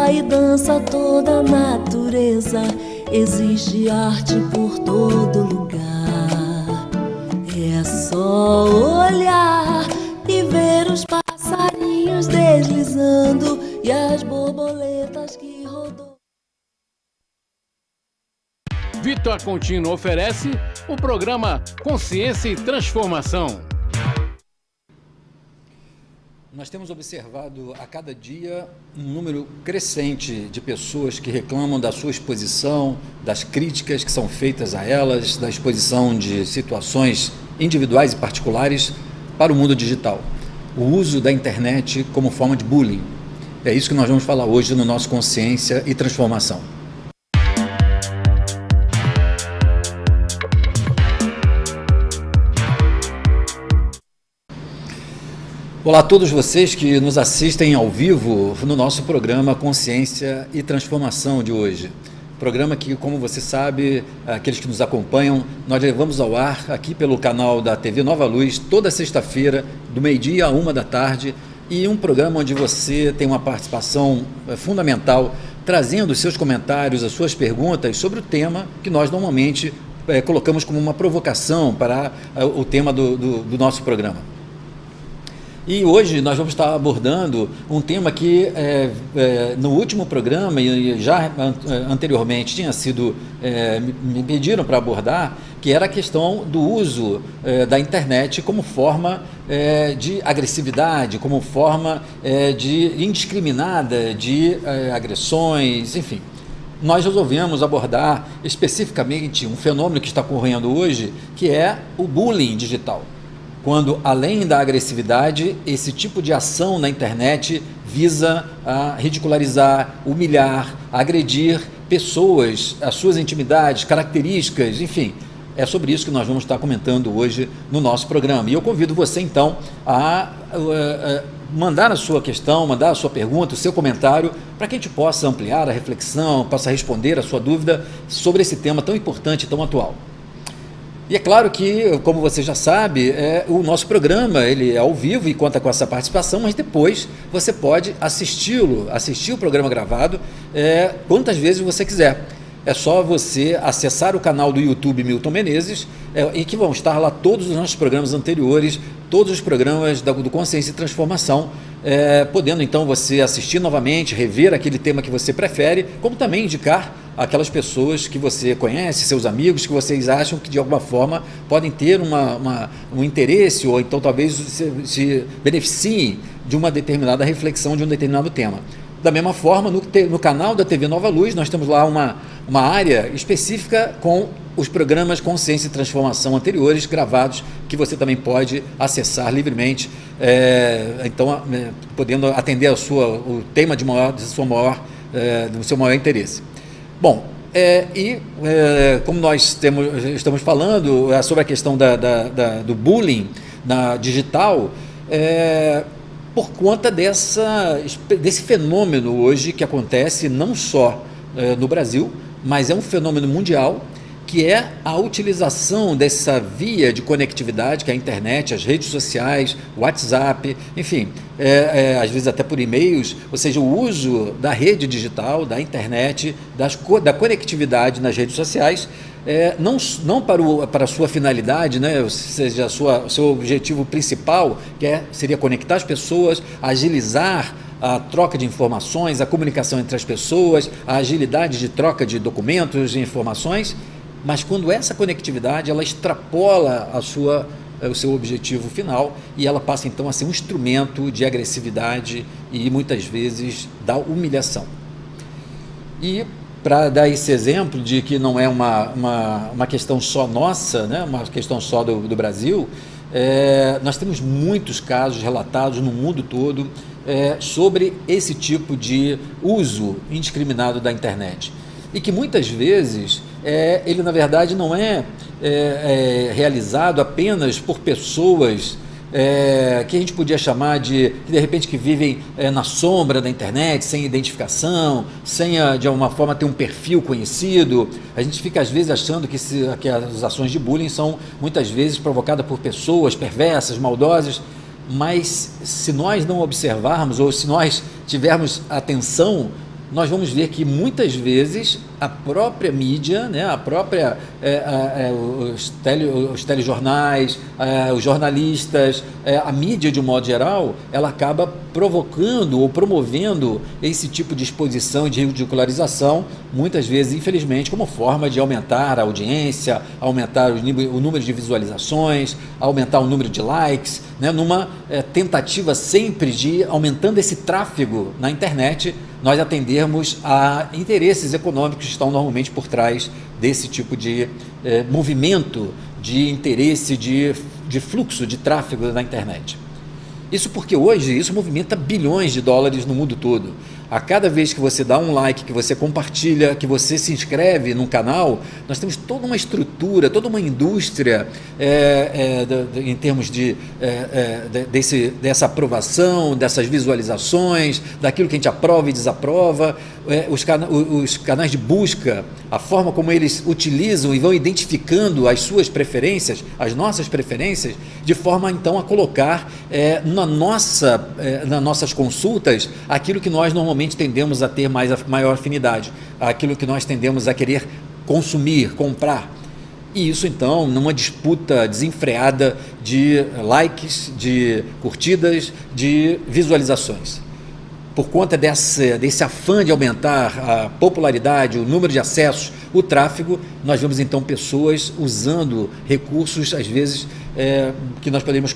canta e dança toda a natureza, existe arte por todo lugar. É só olhar e ver os passarinhos deslizando e as borboletas que rodam. Vitor Contino oferece o programa Consciência e Transformação. Nós temos observado a cada dia um número crescente de pessoas que reclamam da sua exposição, das críticas que são feitas a elas, da exposição de situações individuais e particulares para o mundo digital. O uso da internet como forma de bullying. É isso que nós vamos falar hoje no nosso Consciência e Transformação. Olá a todos vocês que nos assistem ao vivo no nosso programa Consciência e Transformação de hoje. Programa que, como você sabe, aqueles que nos acompanham, nós levamos ao ar aqui pelo canal da TV Nova Luz, toda sexta-feira, do meio-dia a 1h, e um programa onde você tem uma participação fundamental, trazendo os seus comentários, as suas perguntas sobre o tema que nós normalmente colocamos como uma provocação para o tema do nosso programa. E hoje nós vamos estar abordando um tema que no último programa e já anteriormente tinha sido, me pediram para abordar, que era a questão do uso da internet como forma de agressividade, como forma de indiscriminada de agressões, enfim. Nós resolvemos abordar especificamente um fenômeno que está ocorrendo hoje, que é o bullying digital. Quando, além da agressividade, esse tipo de ação na internet visa a ridicularizar, humilhar, agredir pessoas, as suas intimidades, características, enfim. É sobre isso que nós vamos estar comentando hoje no nosso programa. E eu convido você, então, a mandar a sua questão, mandar a sua pergunta, o seu comentário, para que a gente possa ampliar a reflexão, possa responder a sua dúvida sobre esse tema tão importante e tão atual. E é claro que, como você já sabe, o nosso programa ele é ao vivo e conta com essa participação, mas depois você pode assistir o programa gravado quantas vezes você quiser. É só você acessar o canal do YouTube Milton Menezes, em que vão estar lá todos os nossos programas anteriores, todos os programas do Consciência e Transformação, podendo então você assistir novamente, rever aquele tema que você prefere, como também indicar aquelas pessoas que você conhece, seus amigos, que vocês acham que de alguma forma podem ter um interesse ou então talvez se beneficiem de uma determinada reflexão de um determinado tema. Da mesma forma, no canal da TV Nova Luz, nós temos lá uma área específica com os programas Consciência e Transformação anteriores, gravados, que você também pode acessar livremente, então, podendo atender o tema do seu maior interesse. Bom, como nós estamos falando sobre a questão do bullying digital, por conta desse fenômeno hoje que acontece não só no Brasil, mas é um fenômeno mundial, que é a utilização dessa via de conectividade, que é a internet, as redes sociais, o WhatsApp, enfim, às vezes até por e-mails, ou seja, o uso da rede digital, da internet, da conectividade nas redes sociais, não para a sua finalidade, né, ou seja, seu objetivo principal, seria conectar as pessoas, agilizar a troca de informações, a comunicação entre as pessoas, a agilidade de troca de documentos e informações, mas quando essa conectividade ela extrapola o seu objetivo final e ela passa então a ser um instrumento de agressividade e muitas vezes da humilhação. E para dar esse exemplo de que não é uma questão só nossa, né, uma questão só do Brasil, nós temos muitos casos relatados no mundo todo sobre esse tipo de uso indiscriminado da internet. E que muitas vezes ele na verdade não é realizado apenas por pessoas que a gente podia chamar de repente que vivem na sombra da internet, sem identificação, sem de alguma forma ter um perfil conhecido. A gente fica às vezes achando que as ações de bullying são muitas vezes provocadas por pessoas perversas, maldosas, mas se nós não observarmos ou se nós tivermos atenção, nós vamos ver que muitas vezes a própria mídia, né, a própria, os telejornais, os jornalistas, a mídia de um modo geral, ela acaba provocando ou promovendo esse tipo de exposição, de ridicularização, muitas vezes, infelizmente, como forma de aumentar a audiência, aumentar o número de visualizações, aumentar o número de likes, né, numa tentativa sempre de, aumentando esse tráfego na internet, nós atendermos a interesses econômicos que estão normalmente por trás desse tipo de movimento de interesse, de fluxo de tráfego na internet. Isso porque hoje isso movimenta bilhões de dólares no mundo todo. A cada vez que você dá um like, que você compartilha, que você se inscreve num canal, nós temos toda uma estrutura, toda uma indústria em termos dessa aprovação, dessas visualizações, daquilo que a gente aprova e desaprova, os canais de busca, a forma como eles utilizam e vão identificando as suas preferências, as nossas preferências, de forma então a colocar nas nossas consultas aquilo que nós normalmente tendemos a ter maior afinidade, aquilo que nós tendemos a querer consumir, comprar. E isso então numa disputa desenfreada de likes, de curtidas, de visualizações. Por conta desse afã de aumentar a popularidade, o número de acessos, o tráfego, nós vemos então pessoas usando recursos, às vezes, que nós podemos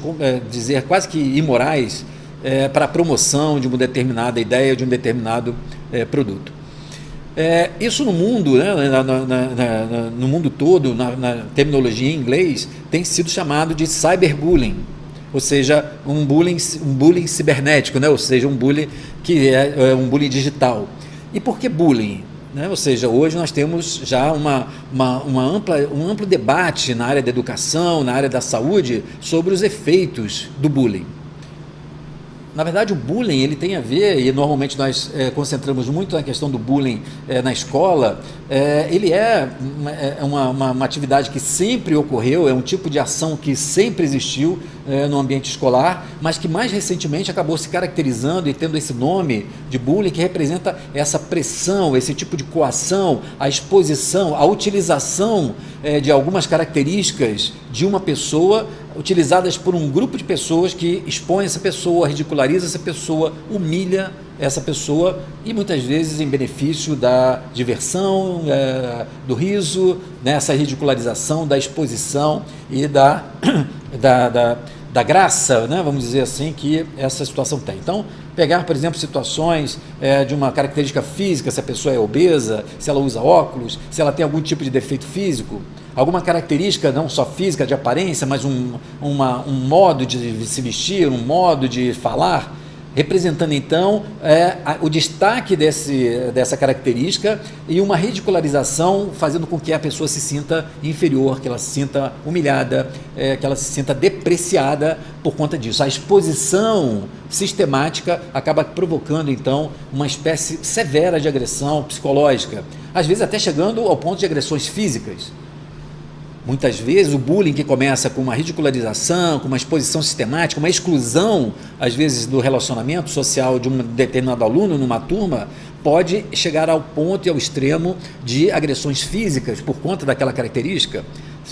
dizer quase que imorais, para a promoção de uma determinada ideia, de um determinado produto. Isso no mundo, né, no mundo todo, na terminologia em inglês, tem sido chamado de cyberbullying. Ou seja, um bullying cibernético, né? Ou seja, um bullying que é um bullying digital. E por que bullying? Né? Ou seja, hoje nós temos já um amplo debate na área da educação, na área da saúde, sobre os efeitos do bullying. Na verdade, o bullying ele tem a ver, e normalmente nós concentramos muito na questão do bullying na escola, ele é uma atividade que sempre ocorreu, é um tipo de ação que sempre existiu no ambiente escolar, mas que mais recentemente acabou se caracterizando e tendo esse nome de bullying, que representa essa pressão, esse tipo de coação, a exposição, a utilização de algumas características de uma pessoa, utilizadas por um grupo de pessoas que expõe essa pessoa, ridiculariza essa pessoa, humilha essa pessoa e muitas vezes em benefício da diversão, do riso, nessa ridicularização, da exposição e da graça, né, vamos dizer assim, que essa situação tem. Então, pegar, por exemplo, situações de uma característica física, se a pessoa é obesa, se ela usa óculos, se ela tem algum tipo de defeito físico, alguma característica não só física, de aparência, mas um modo de se vestir, um modo de falar, representando então o destaque dessa característica e uma ridicularização, fazendo com que a pessoa se sinta inferior, que ela se sinta humilhada, que ela se sinta depreciada por conta disso. A exposição sistemática acaba provocando então uma espécie severa de agressão psicológica, às vezes até chegando ao ponto de agressões físicas. Muitas vezes o bullying, que começa com uma ridicularização, com uma exposição sistemática, uma exclusão, às vezes, do relacionamento social de um determinado aluno numa turma, pode chegar ao ponto e ao extremo de agressões físicas por conta daquela característica.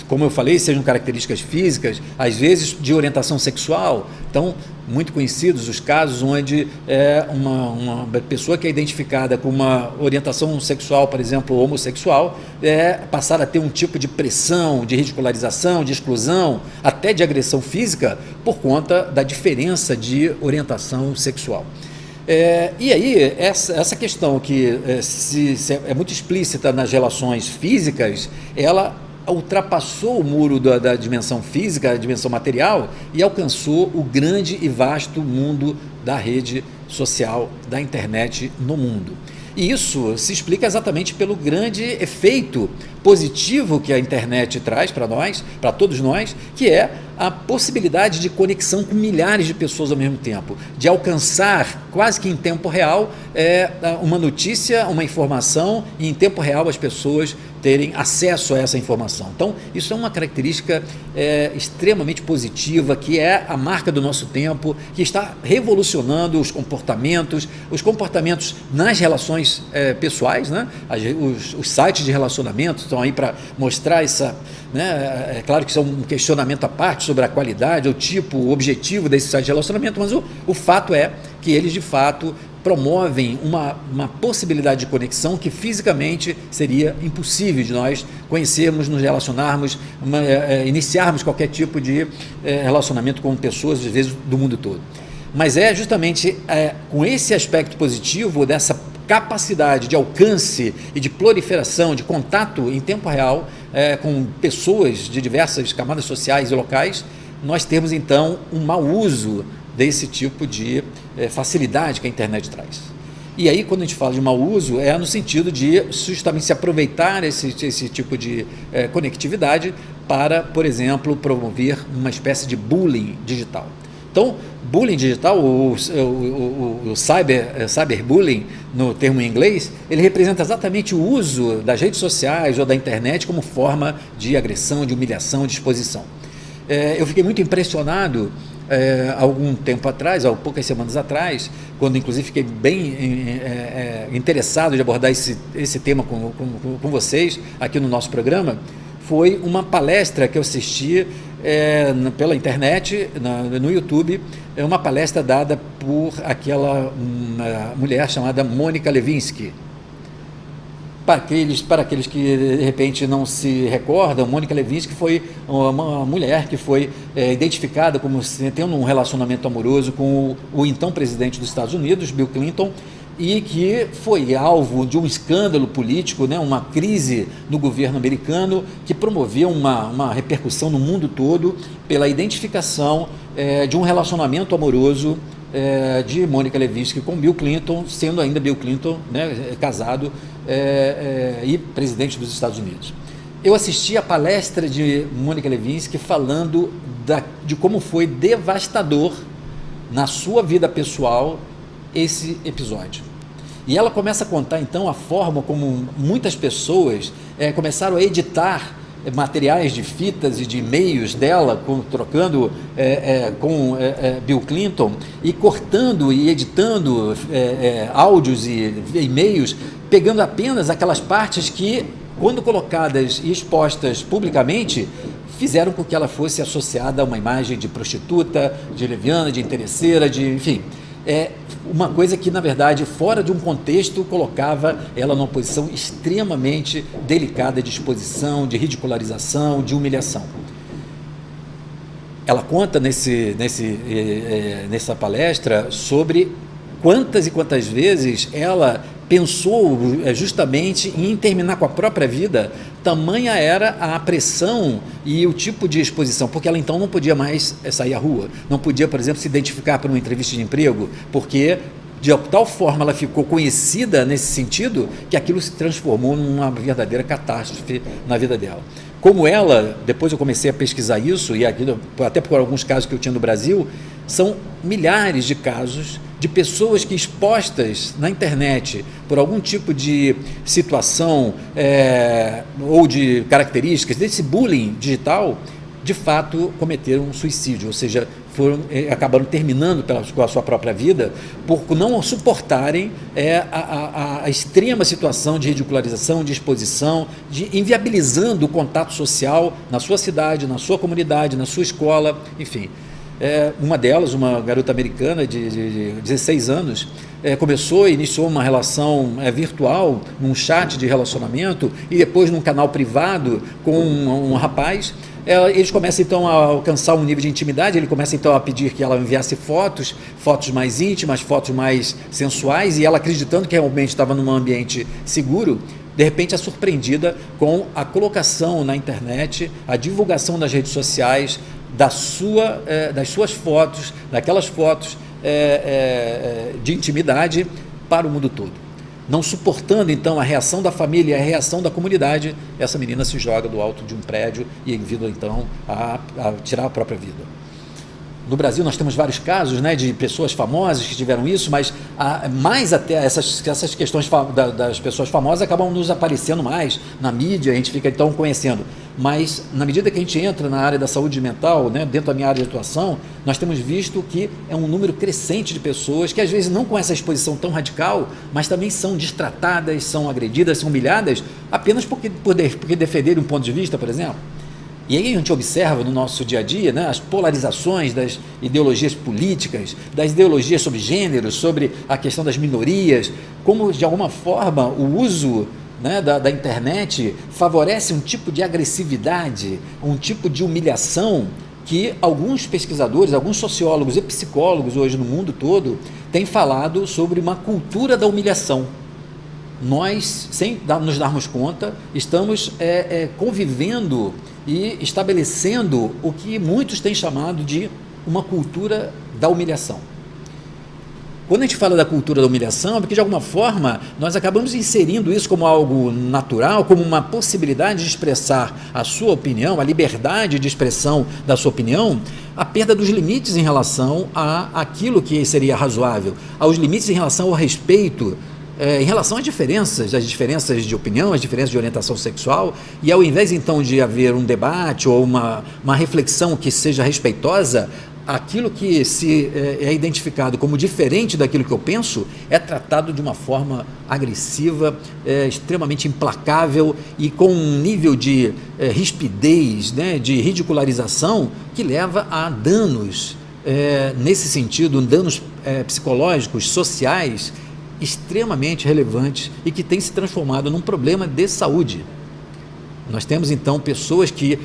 Como eu falei, sejam características físicas, às vezes de orientação sexual. Então, muito conhecidos os casos onde uma pessoa que é identificada com uma orientação sexual, por exemplo, homossexual, passar a ter um tipo de pressão, de ridicularização, de exclusão, até de agressão física, por conta da diferença de orientação sexual. E aí, essa questão que é muito explícita nas relações físicas, ela ultrapassou o muro da dimensão física, a dimensão material, e alcançou o grande e vasto mundo da rede social, da internet no mundo. E isso se explica exatamente pelo grande efeito positivo que a internet traz para nós, para todos nós, que é a possibilidade de conexão com milhares de pessoas ao mesmo tempo, de alcançar quase que em tempo real uma notícia, uma informação, e em tempo real as pessoas terem acesso a essa informação. Então, isso é uma característica extremamente positiva, que é a marca do nosso tempo, que está revolucionando os comportamentos nas relações pessoais, né? Os sites de relacionamento estão aí para mostrar essa, né? É claro que isso é um questionamento à parte sobre a qualidade, o tipo, o objetivo desse site de relacionamento, mas o fato é que eles, de fato, promovem uma possibilidade de conexão que fisicamente seria impossível de nós conhecermos, nos relacionarmos, iniciarmos qualquer tipo de relacionamento com pessoas, às vezes, do mundo todo. Mas é justamente com esse aspecto positivo, dessa capacidade de alcance e de proliferação, de contato em tempo real com pessoas de diversas camadas sociais e locais, nós temos, então, um mau uso desse tipo de facilidade que a internet traz. E aí, quando a gente fala de mau uso, é no sentido de justamente se aproveitar esse tipo de conectividade para, por exemplo, promover uma espécie de bullying digital. Então, bullying digital, o cyberbullying, no termo em inglês, ele representa exatamente o uso das redes sociais ou da internet como forma de agressão, de humilhação, de exposição. Eu fiquei muito impressionado algum tempo atrás, há poucas semanas atrás, quando inclusive fiquei bem interessado de abordar esse tema com vocês aqui no nosso programa, foi uma palestra que eu assisti pela internet, no YouTube, uma palestra dada por aquela mulher chamada Mônica Lewinsky. Para aqueles que de repente não se recordam, Mônica Lewinsky foi uma mulher que foi identificada como tendo um relacionamento amoroso com o então presidente dos Estados Unidos, Bill Clinton, e que foi alvo de um escândalo político, né, uma crise no governo americano, que promoveu uma repercussão no mundo todo pela identificação de um relacionamento amoroso de Mônica Lewinsky com Bill Clinton, sendo ainda Bill Clinton, né, casado e presidente dos Estados Unidos. Eu assisti a palestra de Mônica Lewinsky falando de como foi devastador na sua vida pessoal esse episódio. E ela começa a contar, então, a forma como muitas pessoas começaram a editar materiais de fitas e de e-mails dela, trocando com Bill Clinton, e cortando e editando áudios e e-mails, pegando apenas aquelas partes que, quando colocadas e expostas publicamente, fizeram com que ela fosse associada a uma imagem de prostituta, de leviana, de interesseira, enfim. Uma coisa que, na verdade, fora de um contexto, colocava ela numa posição extremamente delicada de exposição, de ridicularização, de humilhação. Ela conta nessa palestra sobre quantas e quantas vezes ela pensou justamente em terminar com a própria vida, tamanha era a pressão e o tipo de exposição, porque ela então não podia mais sair à rua, não podia, por exemplo, se identificar para uma entrevista de emprego, porque de tal forma ela ficou conhecida nesse sentido, que aquilo se transformou numa verdadeira catástrofe na vida dela. Como ela, depois eu comecei a pesquisar isso, e aqui, até por alguns casos que eu tinha no Brasil, são milhares de casos de pessoas que, expostas na internet por algum tipo de situação ou de características desse bullying digital, de fato cometeram um suicídio, ou seja, acabaram terminando com a sua própria vida por não suportarem a extrema situação de ridicularização, de exposição, inviabilizando o contato social na sua cidade, na sua comunidade, na sua escola, enfim. Uma delas, uma garota americana de 16 anos, iniciou uma relação virtual, num chat de relacionamento, e depois num canal privado com um rapaz. Eles começam então a alcançar um nível de intimidade, ele começa então a pedir que ela enviasse fotos mais íntimas, fotos mais sensuais, e ela, acreditando que realmente estava num ambiente seguro, de repente é surpreendida com a colocação na internet, a divulgação nas redes sociais das suas fotos, daquelas fotos de intimidade para o mundo todo. Não suportando então a reação da família, a reação da comunidade, essa menina se joga do alto de um prédio e envia então a tirar a própria vida. No Brasil nós temos vários casos, né, de pessoas famosas que tiveram isso, mas mais até essas questões das pessoas famosas acabam nos aparecendo mais na mídia, a gente fica então conhecendo. Mas na medida que a gente entra na área da saúde mental, né, dentro da minha área de atuação, nós temos visto que é um número crescente de pessoas que às vezes não com essa exposição tão radical, mas também são destratadas, são agredidas, são humilhadas, apenas porque defenderem um ponto de vista, por exemplo. E aí a gente observa no nosso dia a dia, né, as polarizações das ideologias políticas, das ideologias sobre gênero, sobre a questão das minorias, como de alguma forma o uso, né, da internet favorece um tipo de agressividade, um tipo de humilhação que alguns pesquisadores, alguns sociólogos e psicólogos hoje no mundo todo têm falado sobre uma cultura da humilhação. Nós, sem nos darmos conta, estamos convivendo e estabelecendo o que muitos têm chamado de uma cultura da humilhação. Quando a gente fala da cultura da humilhação, é porque de alguma forma nós acabamos inserindo isso como algo natural, como uma possibilidade de expressar a sua opinião, a liberdade de expressão da sua opinião, a perda dos limites em relação àquilo que seria razoável, aos limites em relação ao respeito, em relação às diferenças de opinião, as diferenças de orientação sexual, e ao invés então de haver um debate ou uma reflexão que seja respeitosa, aquilo que é identificado como diferente daquilo que eu penso é tratado de uma forma agressiva, extremamente implacável e com um nível de rispidez, né, de ridicularização que leva a danos, nesse sentido, danos psicológicos, sociais, extremamente relevantes e que tem se transformado num problema de saúde. Nós temos então pessoas que,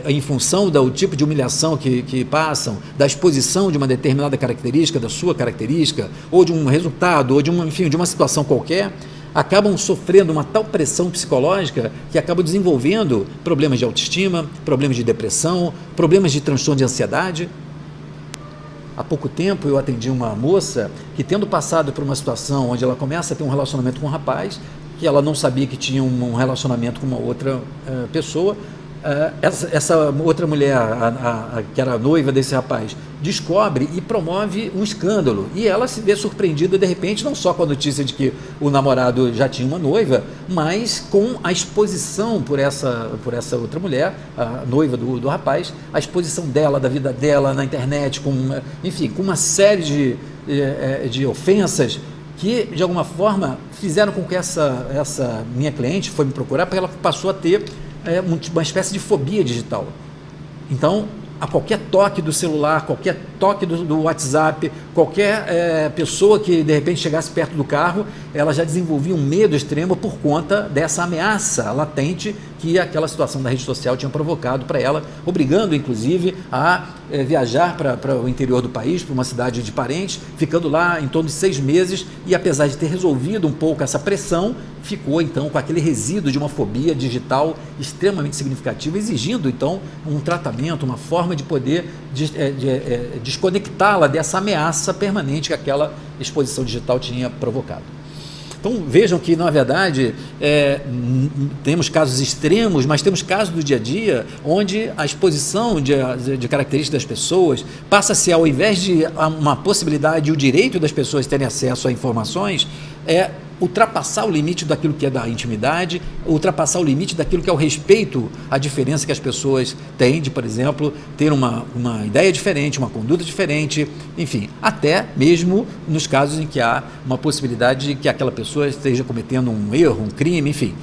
em função do tipo de humilhação que passam, da exposição de uma determinada característica, da sua característica, ou de um resultado, ou de uma situação qualquer, acabam sofrendo uma tal pressão psicológica que acabam desenvolvendo problemas de autoestima, problemas de depressão, problemas de transtorno de ansiedade. Há pouco tempo eu atendi uma moça que, tendo passado por uma situação onde ela começa a ter um relacionamento com um rapaz, que ela não sabia que tinha um relacionamento com uma outra pessoa, essa outra mulher, que era noiva desse rapaz, descobre e promove um escândalo, e ela se vê surpreendida de repente, não só com a notícia de que o namorado já tinha uma noiva, mas com a exposição por essa outra mulher, a noiva do rapaz, a exposição dela, da vida dela na internet, com uma série de ofensas que de alguma forma fizeram com que essa minha cliente foi me procurar, porque ela passou a ter uma espécie de fobia digital. Então, a qualquer toque do celular, qualquer toque do WhatsApp, qualquer pessoa que de repente chegasse perto do carro, ela já desenvolvia um medo extremo por conta dessa ameaça latente que aquela situação da rede social tinha provocado para ela, obrigando inclusive a viajar para o interior do país, para uma cidade de parentes, ficando lá em torno de 6 meses, e apesar de ter resolvido um pouco essa pressão, ficou então com aquele resíduo de uma fobia digital extremamente significativa, exigindo então um tratamento, uma forma de poder desconectá-la dessa ameaça permanente que aquela exposição digital tinha provocado. Então vejam que, na verdade, temos casos extremos, mas temos casos do dia a dia onde a exposição de características das pessoas passa a ser, ao invés de uma possibilidade e o direito das pessoas terem acesso a informações, ultrapassar o limite daquilo que é da intimidade, ultrapassar o limite daquilo que é o respeito à diferença que as pessoas têm de, por exemplo, ter uma ideia diferente, uma conduta diferente, enfim, até mesmo nos casos em que há uma possibilidade de que aquela pessoa esteja cometendo um erro, um crime, enfim,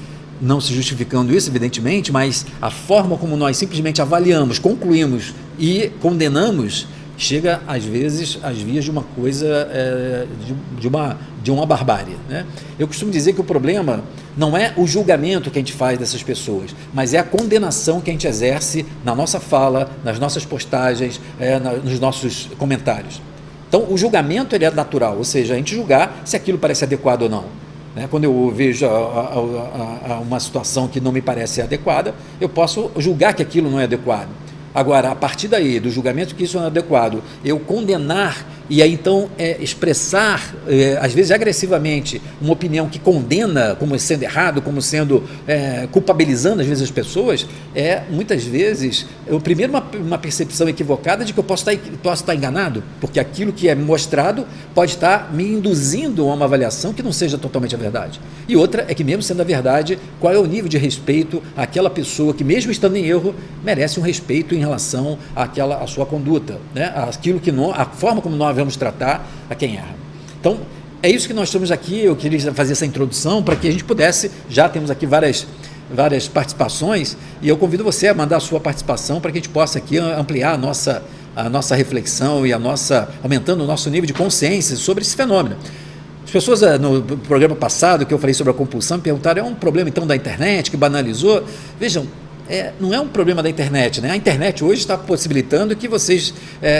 não se justificando isso, evidentemente, mas a forma como nós simplesmente avaliamos, concluímos e condenamos chega às vezes às vias de uma coisa de uma barbárie, né? Eu costumo dizer que o problema não é o julgamento que a gente faz dessas pessoas, mas é a condenação que a gente exerce na nossa fala, nas nossas postagens, nos nossos comentários. Então o julgamento ele é natural, ou seja, a gente julgar se aquilo parece adequado ou não, né? Quando eu vejo uma situação que não me parece adequada, eu posso julgar que aquilo não é adequado. Agora, a partir daí, do julgamento que isso é adequado, eu condenar E aí então expressar, às vezes agressivamente, uma opinião que condena como sendo errado, como sendo culpabilizando às vezes as pessoas, muitas vezes, primeiro uma percepção equivocada de que eu posso estar enganado, porque aquilo que é mostrado pode estar me induzindo a uma avaliação que não seja totalmente a verdade. E outra é que, mesmo sendo a verdade, qual é o nível de respeito àquela pessoa que, mesmo estando em erro, merece um respeito em relação à sua conduta, né? A forma como nós vamos tratar a quem erra. Então, é isso que nós estamos aqui. Eu queria fazer essa introdução para que a gente pudesse, já temos aqui várias participações, e eu convido você a mandar a sua participação para que a gente possa aqui ampliar a nossa reflexão e aumentando o nosso nível de consciência sobre esse fenômeno. As pessoas, no programa passado, que eu falei sobre a compulsão, me perguntaram, é um problema então da internet que banalizou? Vejam, não é um problema da internet, né? A internet hoje está possibilitando que vocês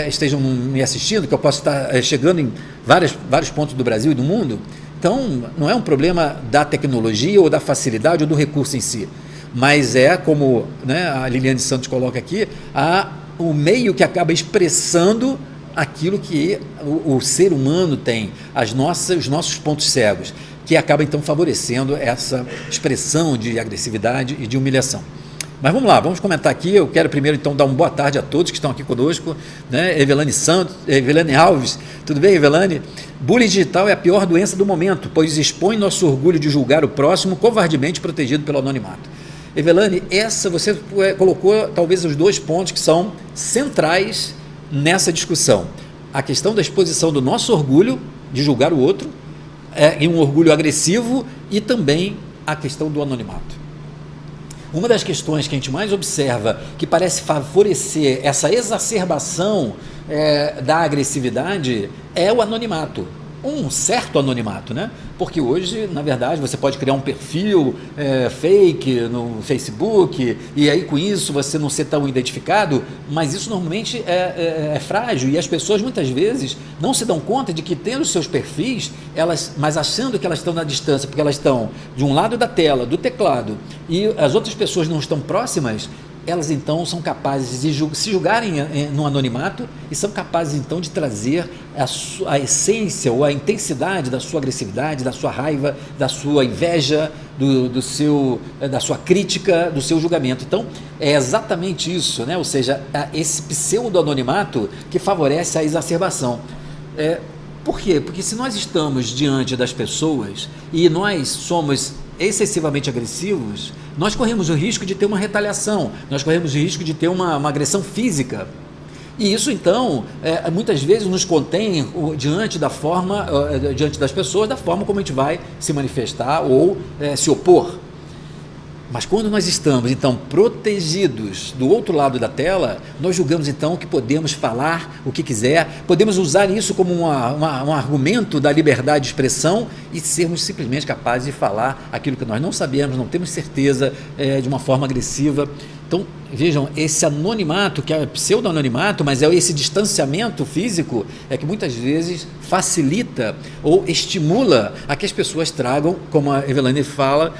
estejam me assistindo, que eu possa estar chegando em vários pontos do Brasil e do mundo. Então, não é um problema da tecnologia ou da facilidade ou do recurso em si, mas como, né, a Liliane Santos coloca aqui, o meio que acaba expressando aquilo que o ser humano tem, os nossos pontos cegos, que acaba então favorecendo essa expressão de agressividade e de humilhação. Mas vamos lá, vamos comentar aqui. Eu quero primeiro então dar uma boa tarde a todos que estão aqui conosco, né? Evelane Santos, Evelane Alves, tudo bem, Evelane? Bullying digital é a pior doença do momento, pois expõe nosso orgulho de julgar o próximo covardemente protegido pelo anonimato. Evelane, você colocou talvez os dois pontos que são centrais nessa discussão. A questão da exposição do nosso orgulho de julgar o outro, em um orgulho agressivo, e também a questão do anonimato. Uma das questões que a gente mais observa, que parece favorecer essa exacerbação da agressividade, é o anonimato. Um certo anonimato, né? Porque hoje, na verdade, você pode criar um perfil fake no Facebook, e aí com isso você não ser tão identificado, mas isso normalmente é frágil, e as pessoas muitas vezes não se dão conta de que, tendo seus perfis, mas achando que elas estão na distância, porque elas estão de um lado da tela, do teclado, e as outras pessoas não estão próximas, elas então são capazes de se julgarem no anonimato e são capazes então de trazer a essência ou a intensidade da sua agressividade, da sua raiva, da sua inveja, da sua crítica, do seu julgamento. Então, é exatamente isso, né? Ou seja, esse pseudo-anonimato que favorece a exacerbação. Por quê? Porque se nós estamos diante das pessoas e nós somos excessivamente agressivos, nós corremos o risco de ter uma retaliação, nós corremos o risco de ter uma agressão física. E isso, então, muitas vezes nos contém diante das pessoas, da forma como a gente vai se manifestar ou se opor. Mas quando nós estamos, então, protegidos do outro lado da tela, nós julgamos, então, que podemos falar o que quiser, podemos usar isso como um argumento da liberdade de expressão e sermos simplesmente capazes de falar aquilo que nós não sabemos, não temos certeza, de uma forma agressiva. Então, vejam, esse anonimato, que é pseudo-anonimato, mas é esse distanciamento físico, que muitas vezes facilita ou estimula a que as pessoas tragam, como a Evelane fala,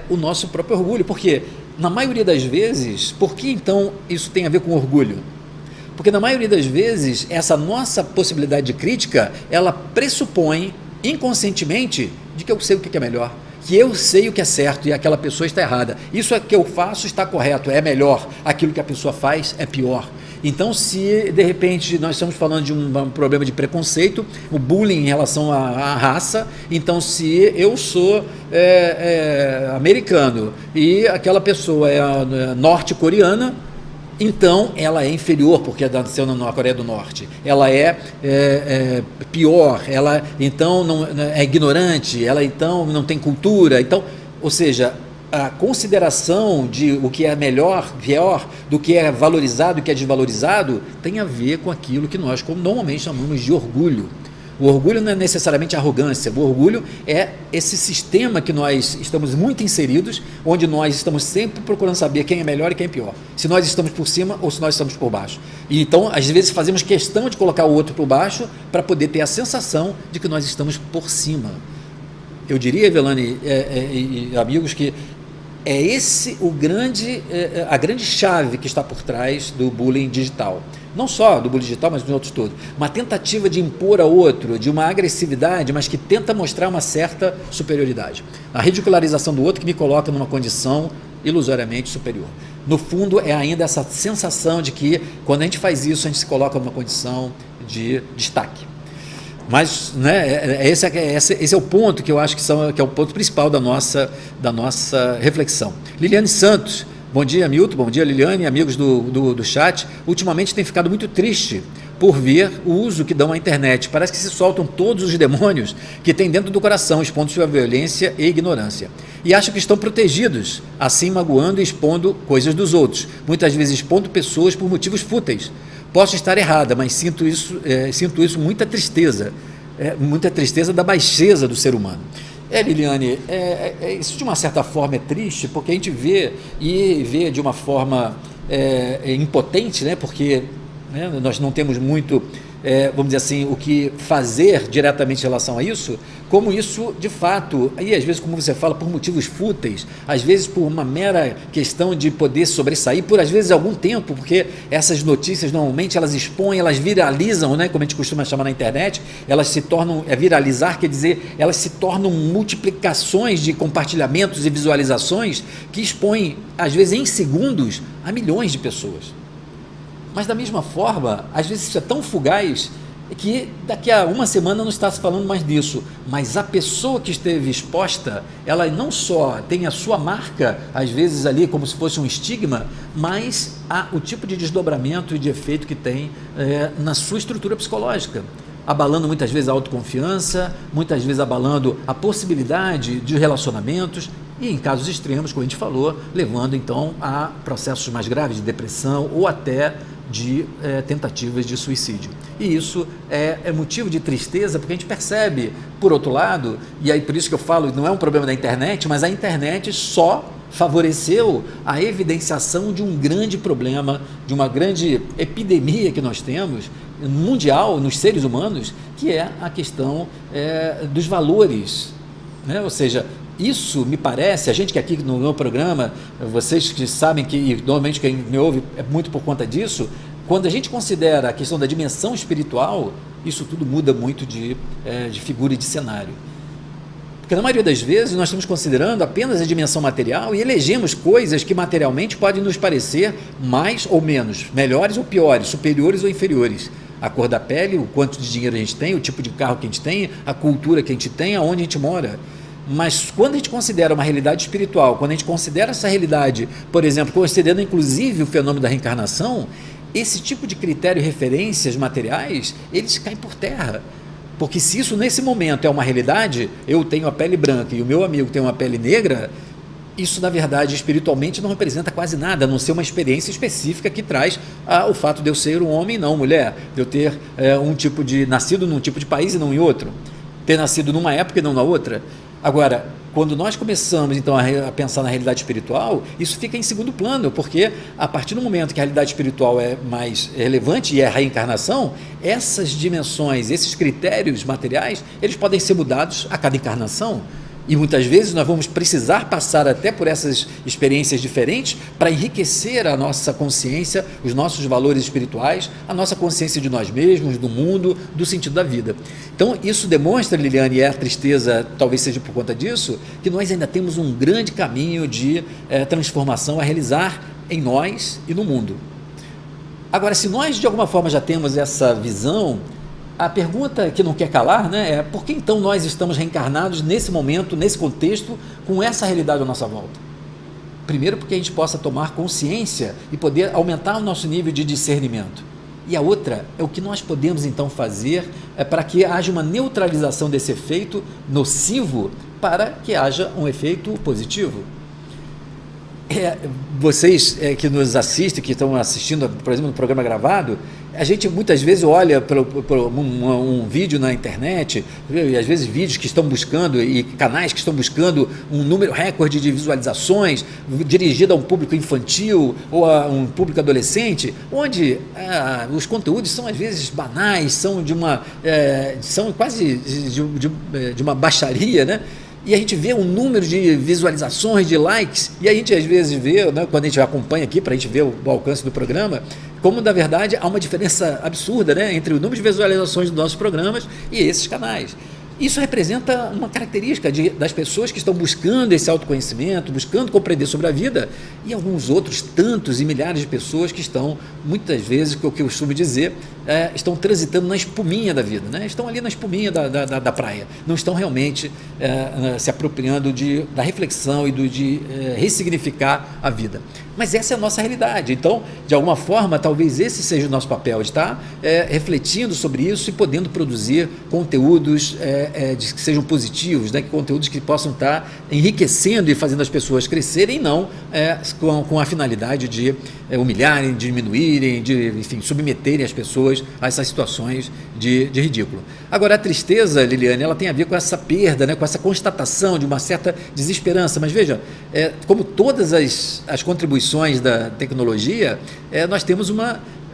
o nosso próprio orgulho. Porque, na maioria das vezes, por que então isso tem a ver com orgulho? Porque, na maioria das vezes, essa nossa possibilidade de crítica, ela pressupõe inconscientemente de que eu sei o que é melhor, que eu sei o que é certo e aquela pessoa está errada. Isso que eu faço está correto, é melhor. Aquilo que a pessoa faz é pior. Então, se de repente nós estamos falando de um problema de preconceito, o bullying em relação à raça, então se eu sou americano e aquela pessoa é norte-coreana, então ela é inferior porque nasceu na Coreia do Norte, ela é pior, ela então não é ignorante, ela então não tem cultura. Então, ou seja, a consideração de o que é melhor, pior, do que é valorizado e o que é desvalorizado, tem a ver com aquilo que nós normalmente chamamos de orgulho. O orgulho não é necessariamente arrogância, o orgulho é esse sistema que nós estamos muito inseridos, onde nós estamos sempre procurando saber quem é melhor e quem é pior, se nós estamos por cima ou se nós estamos por baixo. E então, às vezes, fazemos questão de colocar o outro por baixo para poder ter a sensação de que nós estamos por cima. Eu diria, Evelane e amigos, que é esse a grande chave que está por trás do bullying digital. Não só do bullying digital, mas dos outros todos. Uma tentativa de impor a outro, de uma agressividade, mas que tenta mostrar uma certa superioridade. A ridicularização do outro que me coloca numa condição ilusoriamente superior. No fundo, é ainda essa sensação de que, quando a gente faz isso, a gente se coloca numa condição de destaque. Mas, né, esse é o ponto que eu acho que é o ponto principal da nossa reflexão. Liliane Santos, bom dia, Milton, bom dia, Liliane, amigos do chat. Ultimamente tem ficado muito triste por ver o uso que dão à internet. Parece que se soltam todos os demônios que tem dentro do coração, expondo sua violência e ignorância. E acham que estão protegidos, assim magoando e expondo coisas dos outros, muitas vezes expondo pessoas por motivos fúteis. Posso estar errada, mas sinto isso muita tristeza da baixeza do ser humano. Liliane, isso de uma certa forma é triste, porque a gente vê de uma forma impotente, né, porque nós não temos muito, vamos dizer assim, o que fazer diretamente em relação a isso, como isso de fato, e às vezes, como você fala, por motivos fúteis, às vezes por uma mera questão de poder sobressair, por às vezes algum tempo, porque essas notícias normalmente elas expõem, elas viralizam, né, como a gente costuma chamar na internet, elas se tornam, viralizar quer dizer, elas se tornam multiplicações de compartilhamentos e visualizações que expõem, às vezes em segundos, a milhões de pessoas. Mas da mesma forma, às vezes isso é tão fugaz que daqui a uma semana não está se falando mais disso, mas a pessoa que esteve exposta, ela não só tem a sua marca, às vezes ali como se fosse um estigma, mas o tipo de desdobramento e de efeito que tem na sua estrutura psicológica, abalando muitas vezes a autoconfiança, muitas vezes abalando a possibilidade de relacionamentos e, em casos extremos, como a gente falou, levando então a processos mais graves de depressão ou até de tentativas de suicídio. E isso é motivo de tristeza, porque a gente percebe, por outro lado, e aí por isso que eu falo, não é um problema da internet, mas a internet só favoreceu a evidenciação de um grande problema, de uma grande epidemia que nós temos, mundial, nos seres humanos, que é a questão dos valores, né? Ou seja, isso me parece, a gente que aqui no meu programa, vocês que sabem que, e normalmente quem me ouve é muito por conta disso, quando a gente considera a questão da dimensão espiritual, isso tudo muda muito de figura e de cenário. Porque na maioria das vezes nós estamos considerando apenas a dimensão material e elegemos coisas que materialmente podem nos parecer mais ou menos, melhores ou piores, superiores ou inferiores. A cor da pele, o quanto de dinheiro a gente tem, o tipo de carro que a gente tem, a cultura que a gente tem, aonde a gente mora. Mas quando a gente considera uma realidade espiritual, quando a gente considera essa realidade, por exemplo, considerando inclusive o fenômeno da reencarnação, esse tipo de critério e referências materiais, eles caem por terra. Porque se isso nesse momento é uma realidade, eu tenho a pele branca e o meu amigo tem uma pele negra, isso na verdade espiritualmente não representa quase nada, a não ser uma experiência específica que traz o fato de eu ser um homem e não mulher, de eu ter nascido num tipo de país e não em outro, ter nascido numa época e não na outra. Agora, quando nós começamos então a pensar na realidade espiritual, isso fica em segundo plano, porque a partir do momento que a realidade espiritual é mais relevante e é a reencarnação, essas dimensões, esses critérios materiais, eles podem ser mudados a cada encarnação. E muitas vezes nós vamos precisar passar até por essas experiências diferentes para enriquecer a nossa consciência, os nossos valores espirituais, a nossa consciência de nós mesmos, do mundo, do sentido da vida. Então isso demonstra, Liliane, e a tristeza talvez seja por conta disso, que nós ainda temos um grande caminho de transformação a realizar em nós e no mundo. Agora, se nós de alguma forma já temos essa visão, a pergunta que não quer calar, né, é por que então nós estamos reencarnados nesse momento, nesse contexto, com essa realidade à nossa volta? Primeiro, porque a gente possa tomar consciência e poder aumentar o nosso nível de discernimento. E a outra é o que nós podemos então fazer para que haja uma neutralização desse efeito nocivo para que haja um efeito positivo. Vocês que nos assistem, que estão assistindo, por exemplo, no programa gravado, a gente muitas vezes olha para um vídeo na internet, e às vezes vídeos que estão buscando, e canais que estão buscando um número recorde de visualizações, dirigido a um público infantil ou a um público adolescente, onde os conteúdos são às vezes banais, são quase de uma baixaria, né? e a gente vê um número de visualizações, de likes, e a gente às vezes vê, né, quando a gente acompanha aqui para a gente ver o alcance do programa, como na verdade há uma diferença absurda, né, entre o número de visualizações dos nossos programas e esses canais. Isso representa uma característica das pessoas que estão buscando esse autoconhecimento, buscando compreender sobre a vida, e alguns outros tantos e milhares de pessoas que estão, muitas vezes, o que eu costumo dizer, estão transitando na espuminha da vida, né? Estão ali na espuminha da praia, não estão realmente se apropriando da reflexão e de ressignificar a vida. Mas essa é a nossa realidade, então, de alguma forma, talvez esse seja o nosso papel, de estar refletindo sobre isso e podendo produzir conteúdos que sejam positivos, né? Conteúdos que possam estar enriquecendo e fazendo as pessoas crescerem, não com a finalidade de humilharem, diminuírem, enfim, submeterem as pessoas a essas situações de ridículo. Agora, a tristeza, Liliane, ela tem a ver com essa perda, né? Com essa constatação de uma certa desesperança, mas veja, como todas as contribuições da tecnologia, nós temos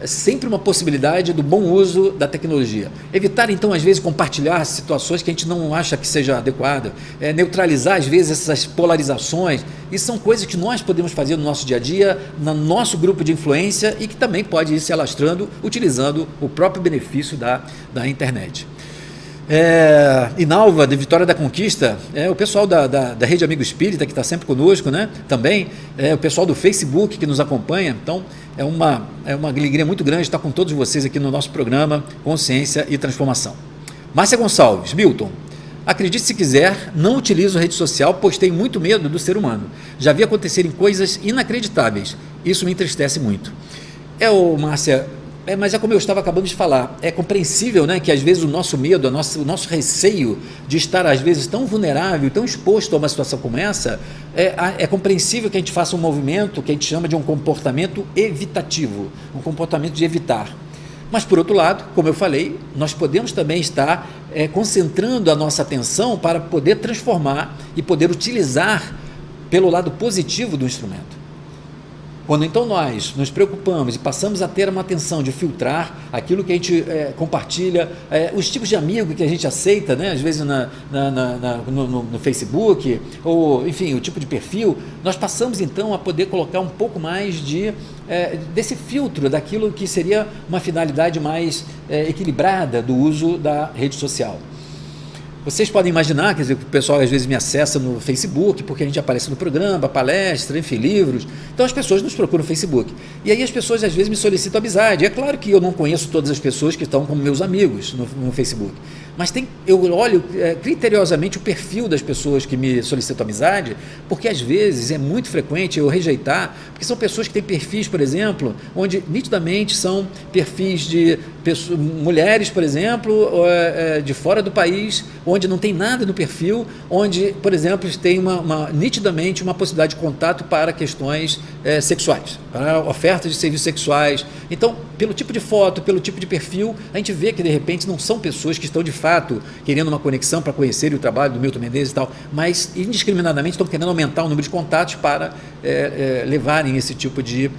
sempre uma possibilidade do bom uso da tecnologia. Evitar, então, às vezes, compartilhar situações que a gente não acha que seja adequada, neutralizar, às vezes, essas polarizações. Isso são coisas que nós podemos fazer no nosso dia a dia, no nosso grupo de influência e que também pode ir se alastrando utilizando o próprio benefício da internet. Inalva, de Vitória da Conquista, o pessoal da Rede Amigo Espírita, que está sempre conosco, né? Também, o pessoal do Facebook que nos acompanha. Então, é uma alegria muito grande estar com todos vocês aqui no nosso programa Consciência e Transformação. Márcia Gonçalves, Milton, acredite se quiser, não utilizo rede social, pois tenho muito medo do ser humano. Já vi acontecerem coisas inacreditáveis. Isso me entristece muito. Márcia, mas é como eu estava acabando de falar, é compreensível, né, que às vezes o nosso medo, o nosso receio de estar às vezes tão vulnerável, tão exposto a uma situação como essa, é compreensível que a gente faça um movimento que a gente chama de um comportamento evitativo, um comportamento de evitar. Mas, por outro lado, como eu falei, nós podemos também estar concentrando a nossa atenção para poder transformar e poder utilizar pelo lado positivo do instrumento. Quando então nós nos preocupamos e passamos a ter uma atenção de filtrar aquilo que a gente compartilha, os tipos de amigo que a gente aceita, né, às vezes no Facebook, ou enfim, o tipo de perfil, nós passamos então a poder colocar um pouco mais desse filtro daquilo que seria uma finalidade mais equilibrada do uso da rede social. Vocês podem imaginar, quer dizer, que o pessoal às vezes me acessa no Facebook, porque a gente aparece no programa, palestra, enfim, livros. Então as pessoas nos procuram no Facebook. E aí as pessoas às vezes me solicitam amizade. É claro que eu não conheço todas as pessoas que estão como meus amigos no Facebook. Mas eu olho criteriosamente o perfil das pessoas que me solicitam amizade, porque às vezes é muito frequente eu rejeitar, porque são pessoas que têm perfis, por exemplo, onde nitidamente são perfis de mulheres, por exemplo, de fora do país, onde não tem nada no perfil, onde, por exemplo, tem nitidamente uma possibilidade de contato para questões sexuais, para ofertas de serviços sexuais. Então, pelo tipo de foto, pelo tipo de perfil, a gente vê que de repente não são pessoas que estão de fato querendo uma conexão para conhecerem o trabalho do Milton Menezes e tal, mas indiscriminadamente estão querendo aumentar o número de contatos para levarem esse tipo de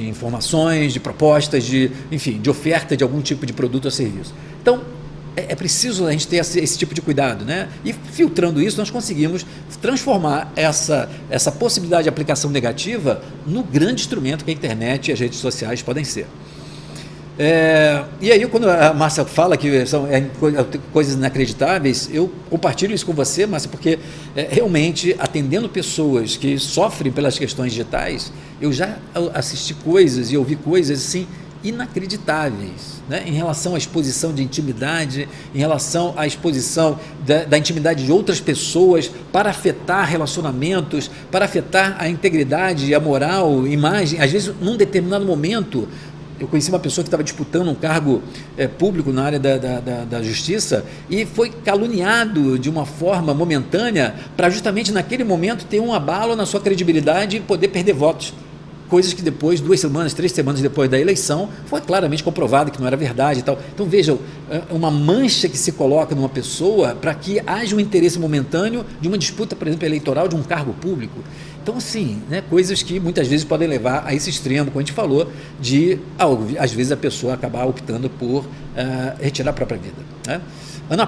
informações, de propostas, enfim, de oferta de algum tipo de produto ou serviço. Então, é preciso a gente ter esse tipo de cuidado, né? E filtrando isso, nós conseguimos transformar essa possibilidade de aplicação negativa no grande instrumento que a internet e as redes sociais podem ser. E aí, quando a Márcia fala que são coisas inacreditáveis, eu compartilho isso com você, Márcia, porque realmente, atendendo pessoas que sofrem pelas questões digitais, eu já assisti coisas e ouvi coisas assim inacreditáveis, né, em relação à exposição de intimidade, em relação à exposição da intimidade de outras pessoas para afetar relacionamentos, para afetar a integridade, a moral, imagem. Às vezes, num determinado momento, eu conheci uma pessoa que estava disputando um cargo público na área da justiça e foi caluniado de uma forma momentânea para justamente naquele momento ter um abalo na sua credibilidade e poder perder votos. Coisas que depois, 2 semanas, 3 semanas depois da eleição, foi claramente comprovado que não era verdade e tal. Então vejam, uma mancha que se coloca numa pessoa para que haja um interesse momentâneo de uma disputa, por exemplo, eleitoral de um cargo público. Então, assim, né, coisas que muitas vezes podem levar a esse extremo, como a gente falou, às vezes a pessoa acabar optando por retirar a própria vida, né? Ana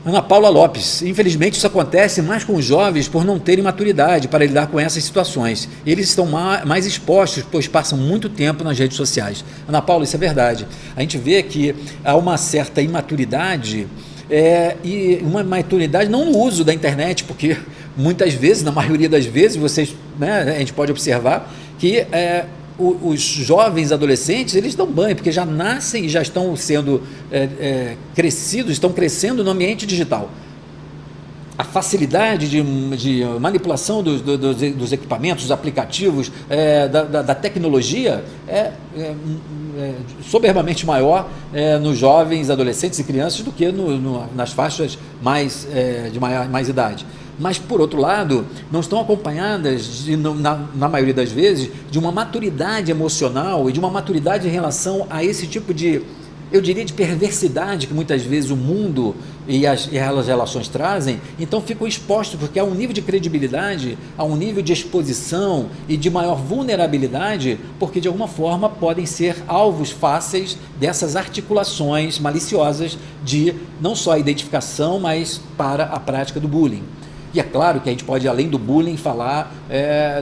Ana Paula Lopes, infelizmente isso acontece mais com os jovens por não terem maturidade para lidar com essas situações. Eles estão mais expostos, pois passam muito tempo nas redes sociais. Ana Paula, isso é verdade. A gente vê que há uma certa imaturidade e uma maturidade não no uso da internet, porque muitas vezes, na maioria das vezes, vocês, né, a gente pode observar que os jovens adolescentes, eles dão banho, porque já nascem e já estão sendo crescidos, estão crescendo no ambiente digital. A facilidade de manipulação dos equipamentos, dos aplicativos, da tecnologia é soberbamente maior nos jovens, adolescentes e crianças do que nas faixas de mais idade. Mas, por outro lado, não estão acompanhadas, na maioria das vezes, de uma maturidade emocional e de uma maturidade em relação a esse tipo de, eu diria, de perversidade que muitas vezes o mundo e as relações trazem. Então ficam expostos, porque há um nível de credibilidade, há um nível de exposição e de maior vulnerabilidade, porque de alguma forma podem ser alvos fáceis dessas articulações maliciosas de não só a identificação, mas para a prática do bullying. E é claro que a gente pode, além do bullying, falar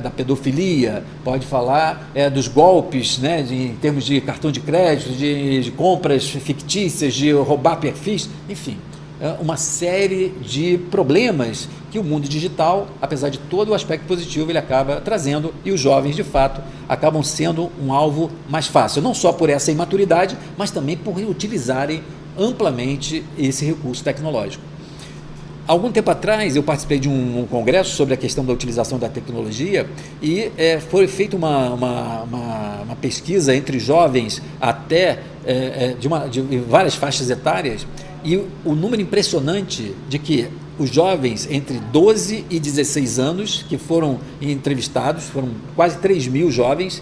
da pedofilia, pode falar dos golpes, né, em termos de cartão de crédito, de compras fictícias, de roubar perfis, enfim, uma série de problemas que o mundo digital, apesar de todo o aspecto positivo, ele acaba trazendo, e os jovens, de fato, acabam sendo um alvo mais fácil, não só por essa imaturidade, mas também por utilizarem amplamente esse recurso tecnológico. Algum tempo atrás eu participei de um congresso sobre a questão da utilização da tecnologia e foi feita uma pesquisa entre jovens até de várias faixas etárias, e o número impressionante de que os jovens entre 12 e 16 anos que foram entrevistados, foram quase 3 mil jovens,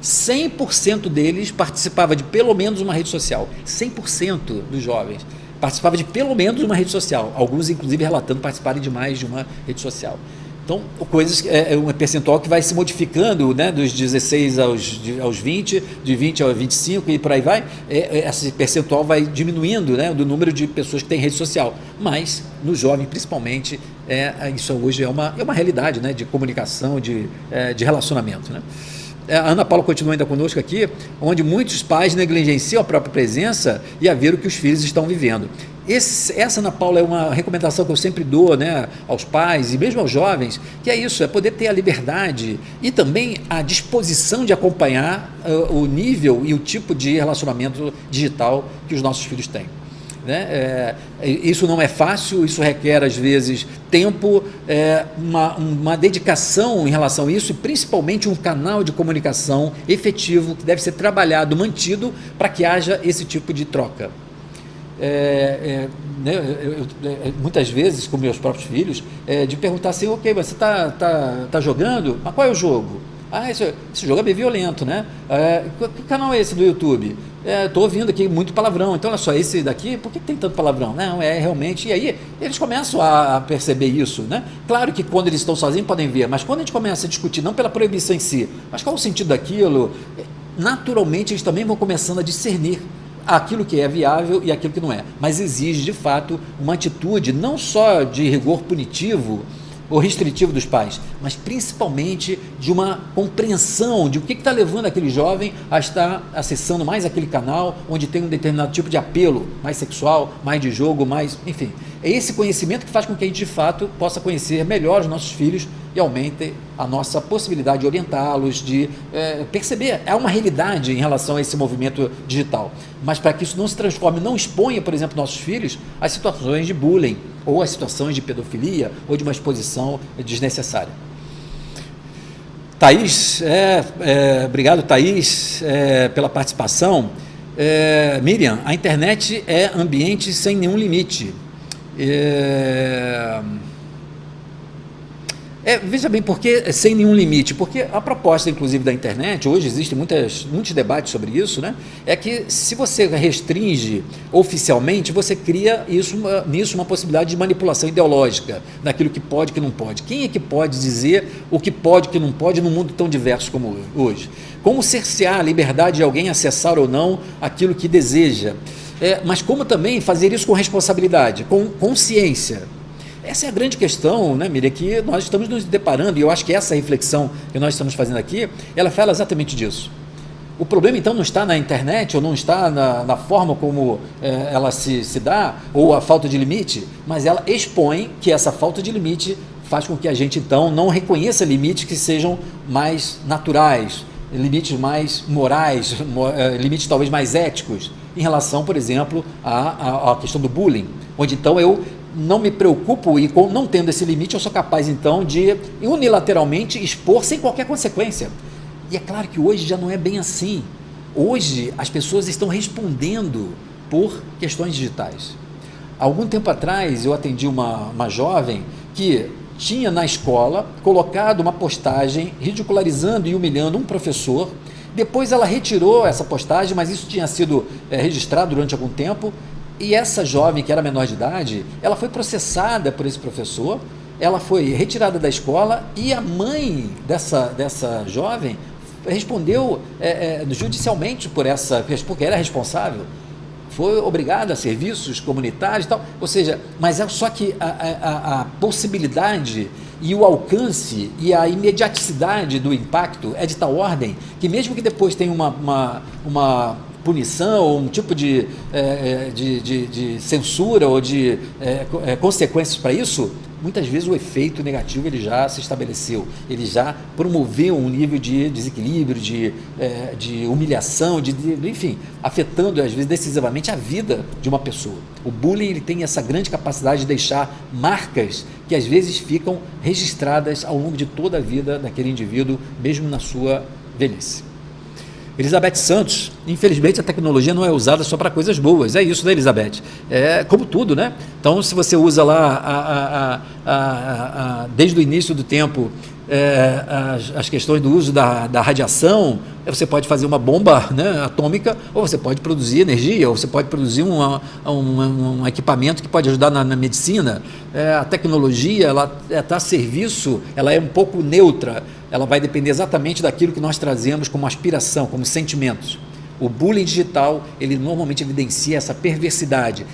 100% deles participava de pelo menos uma rede social, 100% dos jovens participava de pelo menos uma rede social, alguns inclusive relatando participarem de mais de uma rede social. Então, um percentual que vai se modificando, né, dos 16 aos 20, de 20 a 25 e por aí vai, esse percentual vai diminuindo, né, do número de pessoas que têm rede social, mas no jovem principalmente, isso hoje é uma realidade, né, de comunicação, de relacionamento, né. A Ana Paula continua ainda conosco aqui, onde muitos pais negligenciam a própria presença e a ver o que os filhos estão vivendo. Essa, Ana Paula, é uma recomendação que eu sempre dou, né, aos pais e mesmo aos jovens, que é isso, é poder ter a liberdade e também a disposição de acompanhar o nível e o tipo de relacionamento digital que os nossos filhos têm. Né? Isso não é fácil, isso requer às vezes tempo, uma dedicação em relação a isso e principalmente um canal de comunicação efetivo que deve ser trabalhado, mantido para que haja esse tipo de troca. Muitas vezes com meus próprios filhos, de perguntar assim, ok, você está jogando, mas qual é o jogo? Esse jogo é bem violento, né? Que canal é esse do YouTube? Estou ouvindo aqui muito palavrão, então olha só, esse daqui, por que tem tanto palavrão? Não, realmente, e aí eles começam a perceber isso, né? Claro que quando eles estão sozinhos podem ver, mas quando a gente começa a discutir, não pela proibição em si, mas qual o sentido daquilo, naturalmente eles também vão começando a discernir aquilo que é viável e aquilo que não é, mas exige de fato uma atitude não só de rigor punitivo ou restritivo dos pais, mas principalmente de uma compreensão de o que está levando aquele jovem a estar acessando mais aquele canal onde tem um determinado tipo de apelo, mais sexual, mais de jogo, mais, enfim. É esse conhecimento que faz com que a gente de fato possa conhecer melhor os nossos filhos e aumente a nossa possibilidade de orientá-los, de perceber, há uma realidade em relação a esse movimento digital, mas para que isso não se transforme, não exponha, por exemplo, nossos filhos a situações de bullying, ou a situações de pedofilia, ou de uma exposição desnecessária. Thaís, obrigado Thaís pela participação. Miriam, a internet é ambiente sem nenhum limite. Veja bem, por que sem nenhum limite? Porque a proposta, inclusive, da internet, hoje existem muitos debates sobre isso, né? É que se você restringe oficialmente, você cria nisso uma possibilidade de manipulação ideológica, daquilo que pode e que não pode. Quem é que pode dizer o que pode e o que não pode num mundo tão diverso como hoje? Como cercear a liberdade de alguém acessar ou não aquilo que deseja? mas como também fazer isso com responsabilidade, com consciência. Essa é a grande questão, né, Miriam, que nós estamos nos deparando, e eu acho que essa reflexão que nós estamos fazendo aqui, ela fala exatamente disso. O problema, então, não está na internet, ou não está na forma como ela se dá, ou a falta de limite, mas ela expõe que essa falta de limite faz com que a gente, então, não reconheça limites que sejam mais naturais, limites mais morais, limites talvez mais éticos, em relação, por exemplo, à questão do bullying, onde, então, eu não me preocupo e, não tendo esse limite, eu sou capaz, então, de unilateralmente expor sem qualquer consequência. E é claro que hoje já não é bem assim. Hoje as pessoas estão respondendo por questões digitais. Há algum tempo atrás eu atendi uma jovem que tinha na escola colocado uma postagem ridicularizando e humilhando um professor. Depois ela retirou essa postagem, mas isso tinha sido registrado durante algum tempo. E essa jovem, que era menor de idade, ela foi processada por esse professor, ela foi retirada da escola e a mãe dessa jovem respondeu judicialmente porque era responsável, foi obrigada a serviços comunitários e tal, ou seja, mas só que a possibilidade e o alcance e a imediaticidade do impacto é de tal ordem que mesmo que depois tenha uma punição ou um tipo de censura ou de consequências para isso, muitas vezes o efeito negativo ele já se estabeleceu, ele já promoveu um nível de desequilíbrio, de humilhação, enfim, afetando às vezes decisivamente a vida de uma pessoa. O bullying ele tem essa grande capacidade de deixar marcas que às vezes ficam registradas ao longo de toda a vida daquele indivíduo, mesmo na sua velhice. Elizabeth Santos, infelizmente a tecnologia não é usada só para coisas boas, é isso, né, Elizabeth? É como tudo, né? Então, se você usa lá desde o início do tempo as questões do uso da radiação, você pode fazer uma bomba, né, atômica, ou você pode produzir energia, ou você pode produzir um equipamento que pode ajudar na medicina. A tecnologia ela está a serviço, ela é um pouco neutra, ela vai depender exatamente daquilo que nós trazemos como aspiração, como sentimentos. O bullying digital, ele normalmente evidencia essa perversidade,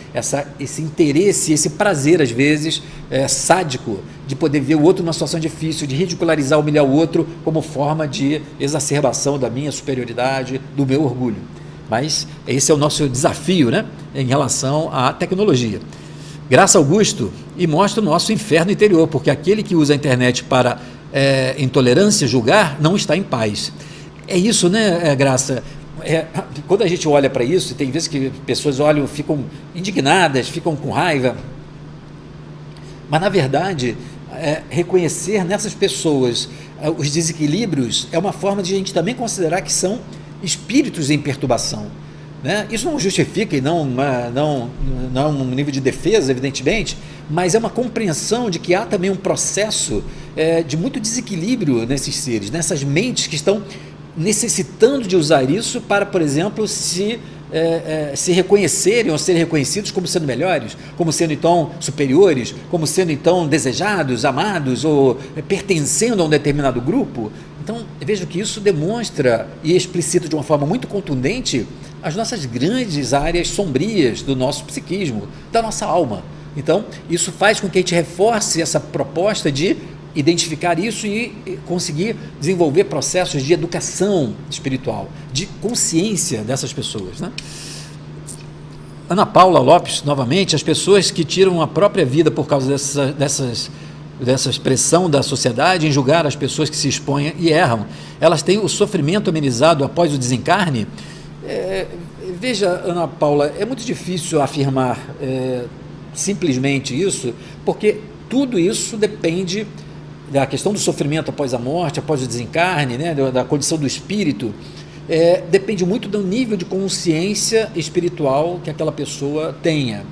esse interesse, esse prazer, às vezes, sádico, de poder ver o outro numa situação difícil, de ridicularizar, humilhar o outro como forma de exacerbação da minha superioridade, do meu orgulho. Mas esse é o nosso desafio, né, em relação à tecnologia. Graça Augusto, e mostra o nosso inferno interior, porque aquele que usa a internet para intolerância, julgar, não está em paz. É isso, né, Graça? Quando a gente olha para isso, tem vezes que pessoas olham, ficam indignadas, ficam com raiva, mas na verdade reconhecer nessas pessoas os desequilíbrios é uma forma de a gente também considerar que são espíritos em perturbação, né? Isso não justifica e não é um nível de defesa, evidentemente, mas é uma compreensão de que há também um processo de muito desequilíbrio nesses seres, nessas mentes que estão necessitando de usar isso para, por exemplo, se reconhecerem ou serem reconhecidos como sendo melhores, como sendo então superiores, como sendo então desejados, amados ou pertencendo a um determinado grupo. Então, vejo que isso demonstra e explicita de uma forma muito contundente as nossas grandes áreas sombrias do nosso psiquismo, da nossa alma. Então, isso faz com que a gente reforce essa proposta de identificar isso e conseguir desenvolver processos de educação espiritual, de consciência dessas pessoas, né? Ana Paula Lopes, novamente, as pessoas que tiram a própria vida por causa dessa expressão da sociedade em julgar as pessoas que se expõem e erram, elas têm o sofrimento amenizado após o desencarne? Veja, Ana Paula, é muito difícil afirmar simplesmente isso, porque tudo isso depende da questão do sofrimento após a morte, após o desencarne, né, da condição do espírito, depende muito do nível de consciência espiritual que aquela pessoa tenha.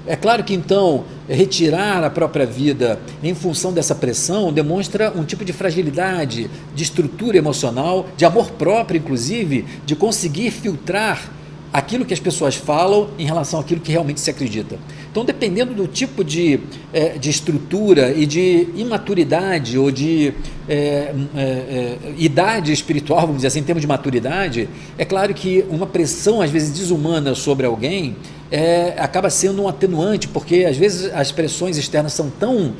É claro que, então, retirar a própria vida em função dessa pressão demonstra um tipo de fragilidade, de estrutura emocional, de amor próprio, inclusive, de conseguir filtrar aquilo que as pessoas falam em relação àquilo que realmente se acredita. Então, dependendo do tipo de estrutura e de imaturidade ou de idade espiritual, vamos dizer assim, em termos de maturidade, é claro que uma pressão, às vezes, desumana sobre alguém acaba sendo um atenuante, porque às vezes as pressões externas são tão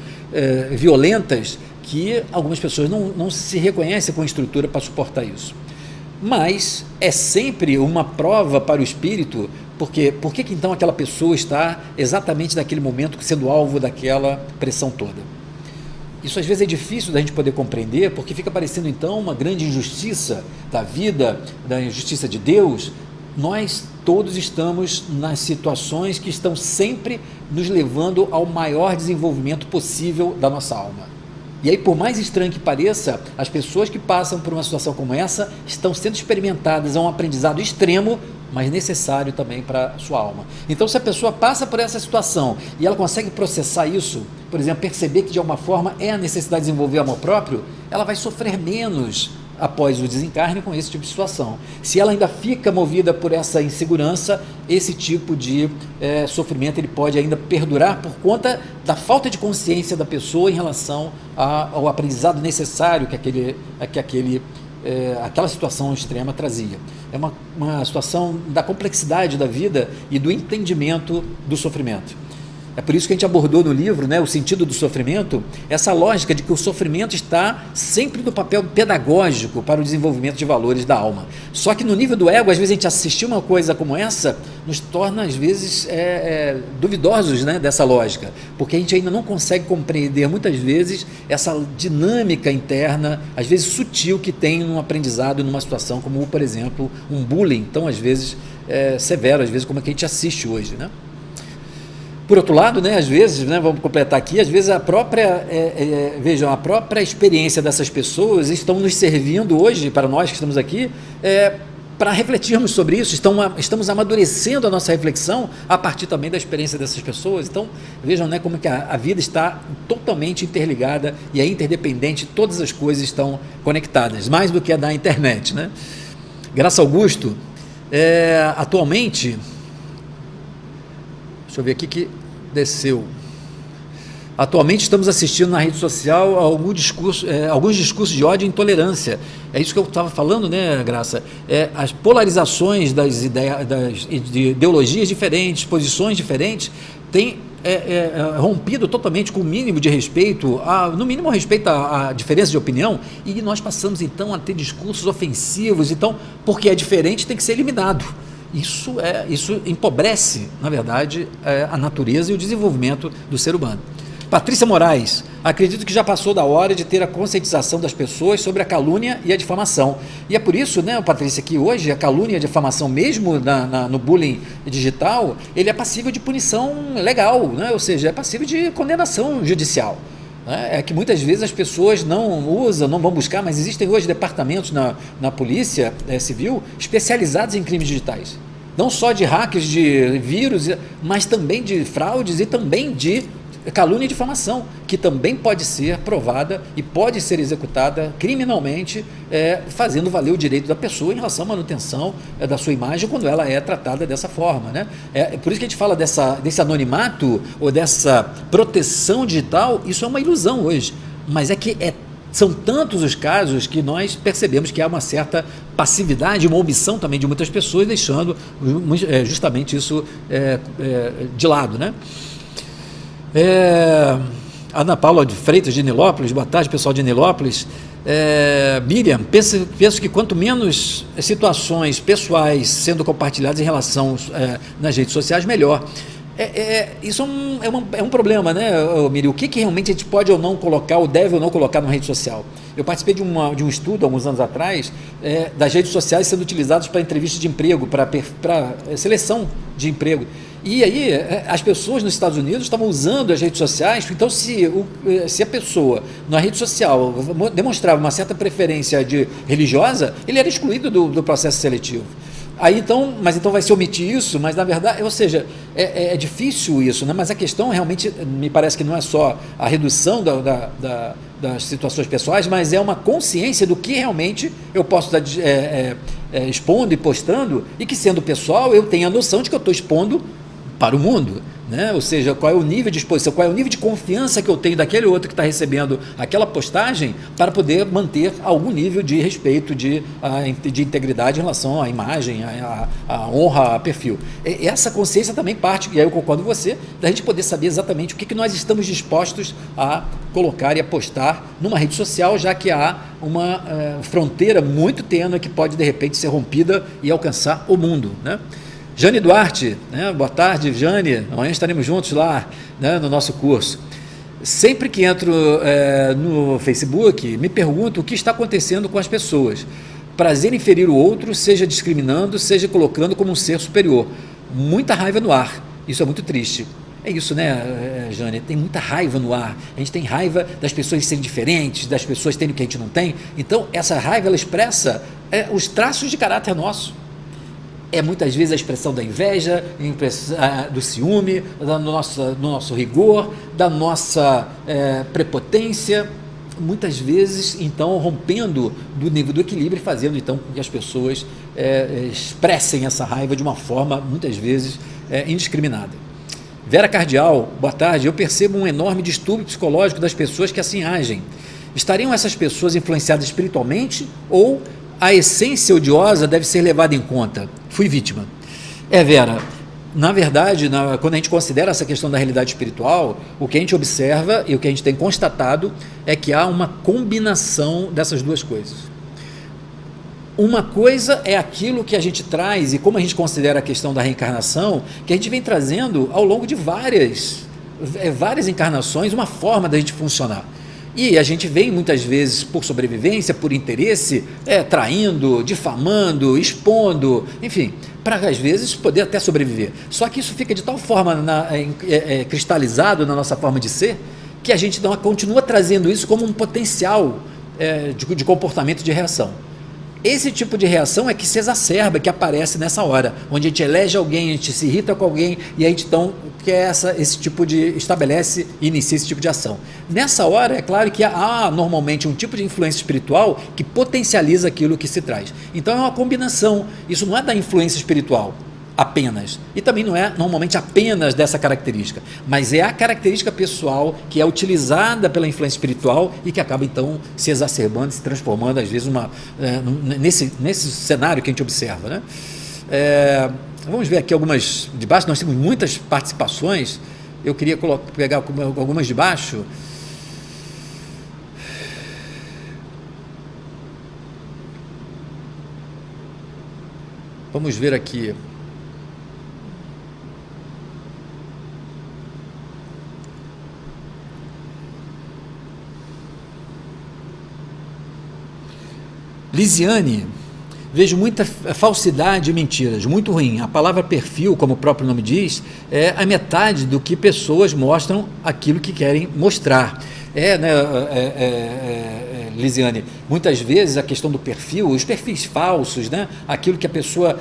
violentas que algumas pessoas não se reconhecem com a estrutura para suportar isso. Mas é sempre uma prova para o espírito, porque por que então aquela pessoa está exatamente naquele momento sendo alvo daquela pressão toda? Isso às vezes é difícil da gente poder compreender, porque fica parecendo então uma grande injustiça da vida, da injustiça de Deus. Nós todos estamos nas situações que estão sempre nos levando ao maior desenvolvimento possível da nossa alma. E aí, por mais estranho que pareça, as pessoas que passam por uma situação como essa estão sendo experimentadas a um aprendizado extremo, mas necessário também para a sua alma. Então, se a pessoa passa por essa situação e ela consegue processar isso, por exemplo, perceber que de alguma forma é a necessidade de desenvolver amor próprio, ela vai sofrer menos após o desencarne com esse tipo de situação. Se ela ainda fica movida por essa insegurança, esse tipo de sofrimento ele pode ainda perdurar por conta da falta de consciência da pessoa em relação ao aprendizado necessário que aquela situação extrema trazia. É uma situação da complexidade da vida e do entendimento do sofrimento. É por isso que a gente abordou no livro, o sentido do sofrimento, essa lógica de que o sofrimento está sempre no papel pedagógico para o desenvolvimento de valores da alma. Só que no nível do ego, às vezes a gente assistir uma coisa como essa, nos torna às vezes duvidosos dessa lógica, porque a gente ainda não consegue compreender muitas vezes essa dinâmica interna, às vezes sutil, que tem num aprendizado, numa situação como, por exemplo, um bullying, tão às vezes severo, às vezes como é que a gente assiste hoje, Por outro lado, às vezes, vamos completar aqui, às vezes a própria experiência dessas pessoas estão nos servindo hoje, para nós que estamos aqui, para refletirmos sobre isso, estamos amadurecendo a nossa reflexão a partir também da experiência dessas pessoas. Então, vejam como que a vida está totalmente interligada e é interdependente, todas as coisas estão conectadas, mais do que a da internet. Graça Augusto, atualmente, deixa eu ver aqui que desceu. Atualmente estamos assistindo na rede social a alguns discursos de ódio e intolerância. É isso que eu estava falando, Graça? As polarizações das de ideologias diferentes, posições diferentes, têm rompido totalmente com o mínimo de respeito, no mínimo respeito à diferença de opinião, e nós passamos então a ter discursos ofensivos. Então, porque é diferente, tem que ser eliminado. Isso empobrece, na verdade, a natureza e o desenvolvimento do ser humano. Patrícia Moraes, acredito que já passou da hora de ter a conscientização das pessoas sobre a calúnia e a difamação. E é por isso, Patrícia, que hoje a calúnia e a difamação, mesmo no bullying digital, ele é passível de punição legal, ou seja, é passível de condenação judicial. É que muitas vezes as pessoas não usam, não vão buscar, mas existem hoje departamentos na polícia civil especializados em crimes digitais. Não só de hackers, de vírus, mas também de fraudes e também de calúnia e difamação, que também pode ser provada e pode ser executada criminalmente, fazendo valer o direito da pessoa em relação à manutenção da sua imagem quando ela é tratada dessa forma. Por isso que a gente fala desse anonimato ou dessa proteção digital. Isso é uma ilusão hoje, mas são tantos os casos que nós percebemos que há uma certa passividade, uma omissão também de muitas pessoas, deixando justamente isso de lado. Ana Paula de Freitas de Nilópolis, boa tarde, pessoal de Nilópolis. Miriam, penso que quanto menos situações pessoais sendo compartilhadas em relação nas redes sociais, melhor. Isso é um problema, Miriam? O que realmente a gente pode ou não colocar, ou deve ou não colocar na rede social? Eu participei de um estudo, alguns anos atrás, das redes sociais sendo utilizadas para entrevistas de emprego, para seleção de emprego. E aí, as pessoas nos Estados Unidos estavam usando as redes sociais. Então, se a pessoa na rede social demonstrava uma certa preferência religiosa, ele era excluído do processo seletivo. Mas então vai se omitir isso, mas na verdade, ou seja, é difícil isso, mas a questão realmente me parece que não é só a redução das situações pessoais, mas é uma consciência do que realmente eu posso estar expondo e postando, e que, sendo pessoal, eu tenho a noção de que eu estou expondo para o mundo, né? Ou seja, qual é o nível de exposição, qual é o nível de confiança que eu tenho daquele outro que está recebendo aquela postagem para poder manter algum nível de respeito, de integridade em relação à imagem, à honra, a perfil. E essa consciência também parte, e aí eu concordo com você, da gente poder saber exatamente o que nós estamos dispostos a colocar e a postar numa rede social, já que há uma fronteira muito tênue que pode de repente ser rompida e alcançar o mundo, né? Jane Duarte, né? Boa tarde, Jane, amanhã estaremos juntos lá, né, no nosso curso. Sempre que entro no Facebook, me pergunto o que está acontecendo com as pessoas. Prazer em ferir o outro, seja discriminando, seja colocando como um ser superior. Muita raiva no ar, isso é muito triste. É isso, né, Jane? Tem muita raiva no ar. A gente tem raiva das pessoas serem diferentes, das pessoas terem o que a gente não tem. Então, essa raiva, ela expressa os traços de caráter nosso. É muitas vezes a expressão da inveja, do ciúme, do nosso rigor, da nossa prepotência, muitas vezes, então, rompendo do nível do equilíbrio e fazendo, então, com que as pessoas expressem essa raiva de uma forma, muitas vezes, indiscriminada. Vera Cardial, boa tarde. Eu percebo um enorme distúrbio psicológico das pessoas que assim agem. Estariam essas pessoas influenciadas espiritualmente ou a essência odiosa deve ser levada em conta? Fui vítima. Vera, na verdade, quando a gente considera essa questão da realidade espiritual, o que a gente observa e o que a gente tem constatado é que há uma combinação dessas duas coisas. Uma coisa é aquilo que a gente traz, e como a gente considera a questão da reencarnação, que a gente vem trazendo ao longo de várias encarnações, uma forma da gente funcionar. E a gente vem muitas vezes por sobrevivência, por interesse, traindo, difamando, expondo, enfim, para às vezes poder até sobreviver. Só que isso fica de tal forma cristalizado na nossa forma de ser, que a gente continua trazendo isso como um potencial de comportamento de reação. Esse tipo de reação é que se exacerba, que aparece nessa hora, onde a gente elege alguém, a gente se irrita com alguém e a gente então quer estabelece e inicia esse tipo de ação. Nessa hora, é claro que há normalmente um tipo de influência espiritual que potencializa aquilo que se traz. Então é uma combinação, isso não é da influência espiritual apenas, e também não é normalmente apenas dessa característica, mas é a característica pessoal que é utilizada pela influência espiritual e que acaba então se exacerbando, se transformando às vezes nesse cenário que a gente observa, né? Vamos ver aqui algumas de baixo, nós temos muitas participações, eu queria pegar algumas de baixo. Vamos ver aqui. Lisiane, vejo muita falsidade e mentiras, muito ruim. A palavra perfil, como o próprio nome diz, é a metade do que pessoas mostram aquilo que querem mostrar. Lisiane, muitas vezes a questão do perfil, os perfis falsos, né? Aquilo que a pessoa,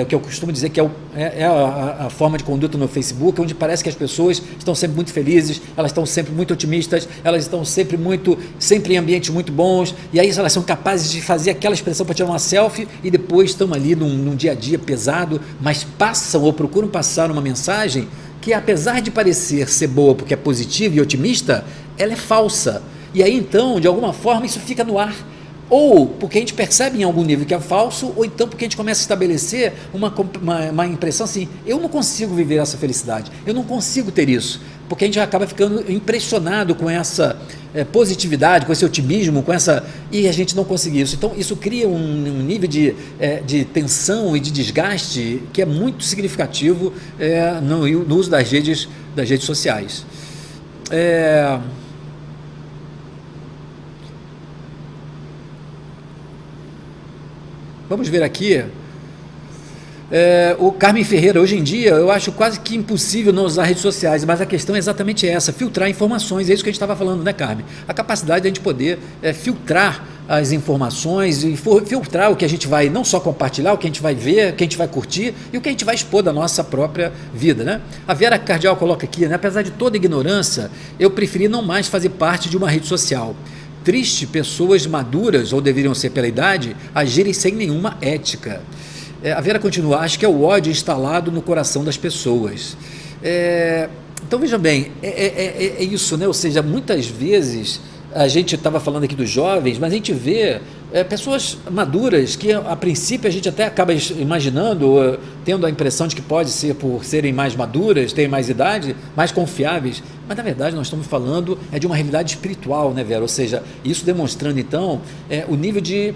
que eu costumo dizer que a forma de conduta no Facebook, onde parece que as pessoas estão sempre muito felizes, elas estão sempre muito otimistas, elas estão sempre em ambientes muito bons, e aí elas são capazes de fazer aquela expressão para tirar uma selfie e depois estão ali num dia a dia pesado, mas passam ou procuram passar uma mensagem que, apesar de parecer ser boa porque é positiva e otimista, ela é falsa. E aí então, de alguma forma, isso fica no ar. Ou porque a gente percebe em algum nível que é falso, ou então porque a gente começa a estabelecer uma impressão assim, eu não consigo viver essa felicidade, eu não consigo ter isso, porque a gente acaba ficando impressionado com essa positividade, com esse otimismo, e a gente não consegue isso. Então isso cria um nível de tensão e de desgaste que é muito significativo no uso das redes sociais. Vamos ver aqui, o Carmen Ferreira, hoje em dia eu acho quase que impossível não usar redes sociais, mas a questão é exatamente essa, filtrar informações, é isso que a gente estava falando, né, Carmen? A capacidade de a gente poder filtrar as informações e filtrar o que a gente vai não só compartilhar, o que a gente vai ver, o que a gente vai curtir e o que a gente vai expor da nossa própria vida, né? A Vera Cardial coloca aqui, né, apesar de toda ignorância, eu preferi não mais fazer parte de uma rede social. Triste pessoas maduras, ou deveriam ser pela idade, agirem sem nenhuma ética. A Vera continua, acho que é o ódio instalado no coração das pessoas. Então, veja bem, é isso, né? Ou seja, muitas vezes a gente estava falando aqui dos jovens, mas a gente vê pessoas maduras que, a princípio, a gente até acaba imaginando, tendo a impressão de que pode ser por serem mais maduras, terem mais idade, mais confiáveis, mas, na verdade, nós estamos falando de uma realidade espiritual, né, Vera? Ou seja, isso demonstrando, então, o nível de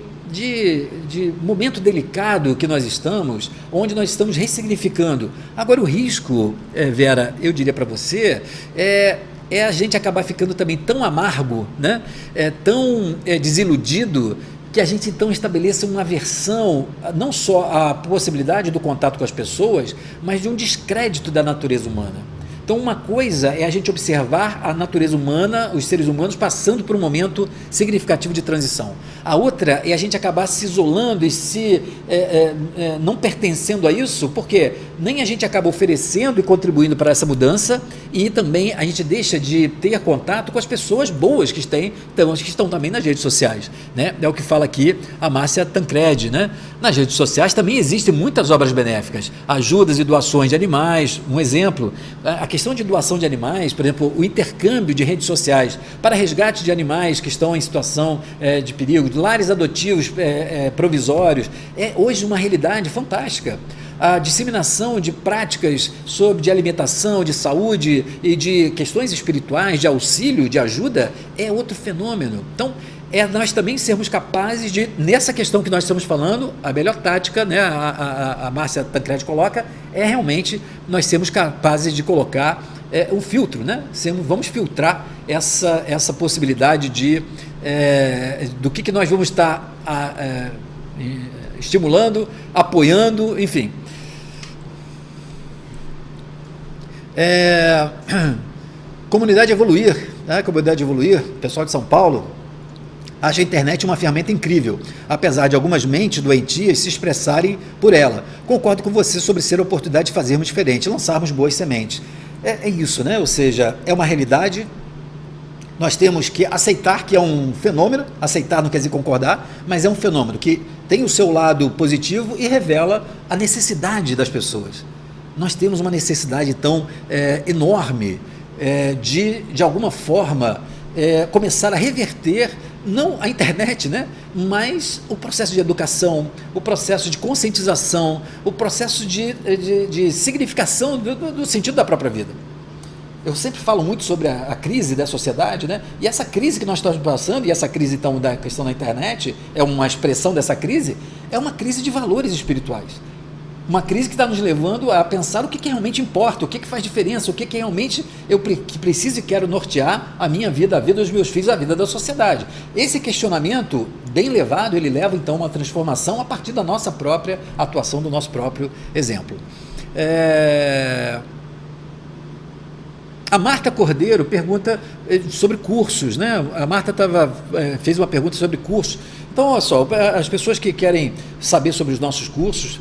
momento delicado que nós estamos, onde nós estamos ressignificando. Agora, o risco, Vera, eu diria para você, é a gente acabar ficando também tão amargo, né? Tão desiludido, que a gente então estabeleça uma aversão, não só à possibilidade do contato com as pessoas, mas de um descrédito da natureza humana. Então, uma coisa é a gente observar a natureza humana, os seres humanos, passando por um momento significativo de transição. A outra é a gente acabar se isolando e não pertencendo a isso, porque nem a gente acaba oferecendo e contribuindo para essa mudança, e também a gente deixa de ter contato com as pessoas boas que estão também nas redes sociais, né? É o que fala aqui a Márcia Tancredi, né? Nas redes sociais também existem muitas obras benéficas, ajudas e doações de animais. Um exemplo, a questão de doação de animais, por exemplo, o intercâmbio de redes sociais para resgate de animais que estão em situação de perigo, de lares adotivos provisórios, é hoje uma realidade fantástica. A disseminação de práticas de alimentação, de saúde e de questões espirituais, de auxílio, de ajuda, é outro fenômeno. Então, nós também sermos capazes de, nessa questão que nós estamos falando, a melhor tática, né, a Márcia Tancredi coloca, é realmente nós sermos capazes de colocar um filtro, né? Vamos filtrar essa possibilidade do que nós vamos estar estimulando, apoiando, enfim. Comunidade Evoluir, né? Comunidade Evoluir, pessoal de São Paulo, acha a internet uma ferramenta incrível, apesar de algumas mentes doentias se expressarem por ela. Concordo com você sobre ser a oportunidade de fazermos diferente, lançarmos boas sementes. É isso, né? Ou seja, é uma realidade, nós temos que aceitar que é um fenômeno, aceitar não quer dizer concordar, mas é um fenômeno que tem o seu lado positivo e revela a necessidade das pessoas. Nós temos uma necessidade, então, enorme de alguma forma, começar a reverter, não a internet, né? Mas o processo de educação, o processo de conscientização, o processo de significação do sentido da própria vida. Eu sempre falo muito sobre a crise da sociedade, né? E essa crise que nós estamos passando, e essa crise então da questão da internet, é uma expressão dessa crise, é uma crise de valores espirituais. Uma crise que está nos levando a pensar o que realmente importa, o que faz diferença, o que realmente eu preciso e quero nortear a minha vida, a vida dos meus filhos, a vida da sociedade. Esse questionamento, bem levado, ele leva então a uma transformação a partir da nossa própria atuação, do nosso próprio exemplo. A Marta Cordeiro pergunta sobre cursos, né? A Marta fez uma pergunta sobre cursos. Então, olha só, as pessoas que querem saber sobre os nossos cursos,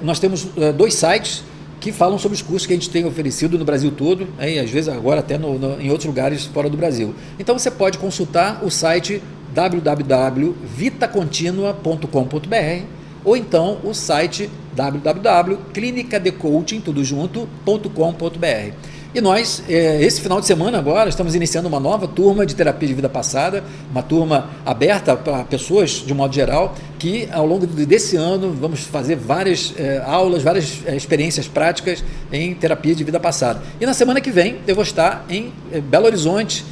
nós temos 2 sites que falam sobre os cursos que a gente tem oferecido no Brasil todo, e às vezes agora até em outros lugares fora do Brasil. Então você pode consultar o site www.vitacontinua.com.br ou então o site www.clinicadecoaching.com.br. E nós, esse final de semana agora, estamos iniciando uma nova turma de terapia de vida passada, uma turma aberta para pessoas, de um modo geral, que ao longo desse ano vamos fazer várias aulas, várias experiências práticas em terapia de vida passada. E na semana que vem eu vou estar em Belo Horizonte,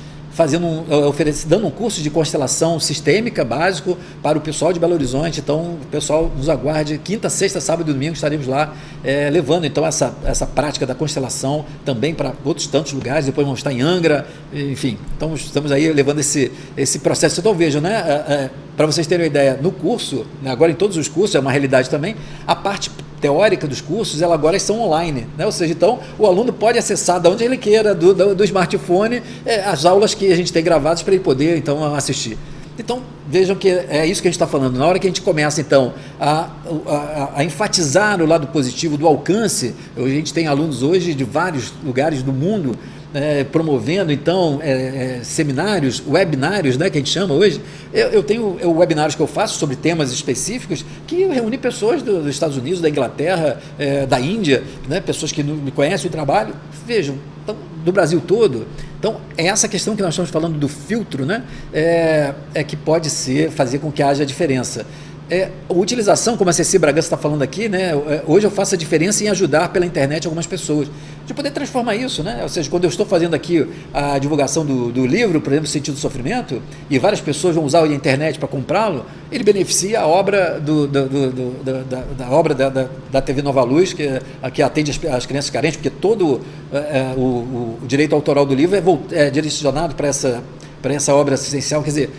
dando um curso de constelação sistêmica básico para o pessoal de Belo Horizonte. Então o pessoal nos aguarde, quinta, sexta, sábado e domingo estaremos lá levando então essa prática da constelação também para outros tantos lugares. Depois vamos estar em Angra, enfim, então estamos aí levando esse processo. Então vejam, né, para vocês terem uma ideia, no curso, agora em todos os cursos, é uma realidade também, a parte teórica dos cursos, elas agora são online, né? Ou seja, então o aluno pode acessar de onde ele queira, do smartphone, as aulas que a gente tem gravadas para ele poder então assistir. Então vejam que é isso que a gente está falando. Na hora que a gente começa então a enfatizar o lado positivo do alcance, a gente tem alunos hoje de vários lugares do mundo promovendo então seminários, webinários, né, que a gente chama hoje. Eu tenho webinários que eu faço sobre temas específicos que reúnem pessoas dos Estados Unidos, da Inglaterra, da Índia, né, pessoas que me conhecem o trabalho, vejam, então, do Brasil todo. Então, é essa questão que nós estamos falando do filtro, né, que pode fazer com que haja diferença. A utilização, como a Ceci Bragança está falando aqui, né, hoje eu faço a diferença em ajudar pela internet algumas pessoas, de poder transformar isso, né? Ou seja, quando eu estou fazendo aqui a divulgação do livro, por exemplo, Sentido do Sofrimento, e várias pessoas vão usar a internet para comprá-lo, ele beneficia a obra da TV Nova Luz, que atende as crianças carentes, porque todo o direito autoral do livro é direcionado para essa obra assistencial. Quer dizer,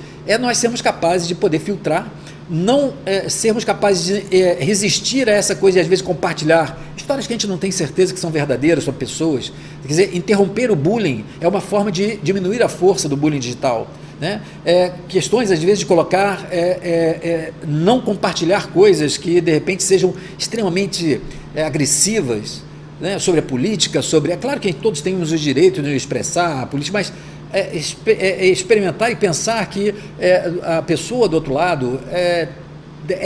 nós sermos capazes de poder filtrar, não sermos capazes de resistir a essa coisa e às vezes compartilhar histórias que a gente não tem certeza que são verdadeiras sobre pessoas. Quer dizer, interromper o bullying é uma forma de diminuir a força do bullying digital, né? Questões às vezes de colocar, não compartilhar coisas que de repente sejam extremamente agressivas, né? Sobre a política, é claro que todos temos o direito de expressar a política, mas experimentar e pensar que a pessoa do outro lado é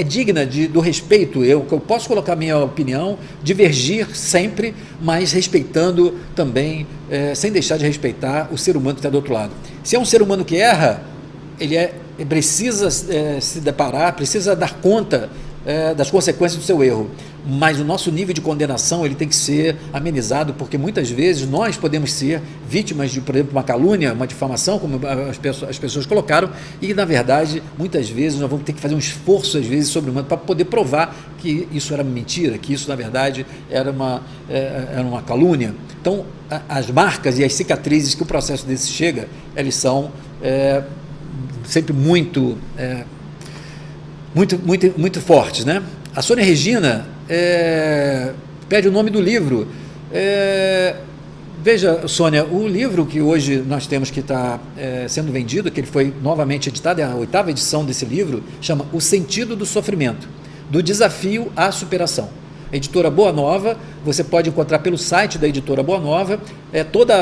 digna do respeito. Eu posso colocar minha opinião, divergir sempre, mas respeitando também, sem deixar de respeitar o ser humano que está do outro lado. Se é um ser humano que erra, ele precisa se deparar, precisa dar conta das consequências do seu erro, mas o nosso nível de condenação ele tem que ser amenizado, porque muitas vezes nós podemos ser vítimas de, por exemplo, uma calúnia, uma difamação, como as pessoas colocaram, e na verdade, muitas vezes nós vamos ter que fazer um esforço, às vezes, sobre-humano, para poder provar que isso era mentira, que isso, na verdade, era uma calúnia. Então, as marcas e as cicatrizes que o processo desse chega, eles são sempre muito fortes, né? A Sônia Regina pede o nome do livro. Veja, Sônia, o livro que hoje nós temos que está sendo vendido, que ele foi novamente editado, é a 8ª edição desse livro, chama O Sentido do Sofrimento, do Desafio à Superação. Editora Boa Nova, você pode encontrar pelo site da Editora Boa Nova, todo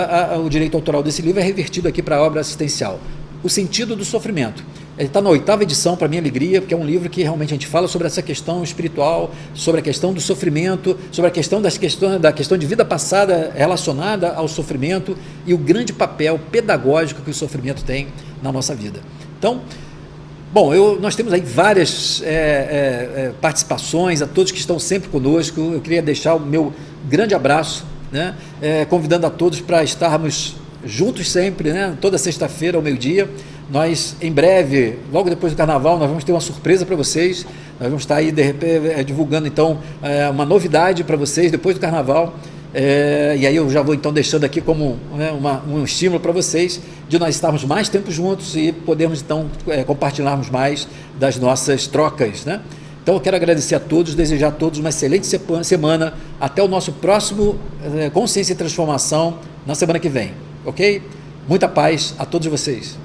o direito autoral desse livro é revertido aqui para a obra assistencial. O Sentido do Sofrimento. Ele está na 8ª edição, para minha alegria, porque é um livro que realmente a gente fala sobre essa questão espiritual, sobre a questão do sofrimento, sobre a questão da questão de vida passada relacionada ao sofrimento e o grande papel pedagógico que o sofrimento tem na nossa vida. Então, bom, nós temos aí várias participações, a todos que estão sempre conosco. Eu queria deixar o meu grande abraço, né? Convidando a todos para estarmos juntos sempre, né? Toda sexta-feira ao meio-dia. Nós, em breve, logo depois do Carnaval, nós vamos ter uma surpresa para vocês. Nós vamos estar aí, de repente, divulgando, então, uma novidade para vocês depois do Carnaval. E aí eu já vou, então, deixando aqui como um estímulo para vocês de nós estarmos mais tempo juntos e podermos, então, compartilharmos mais das nossas trocas, né? Então, eu quero agradecer a todos, desejar a todos uma excelente semana. Até o nosso próximo Consciência e Transformação na semana que vem, ok? Muita paz a todos vocês.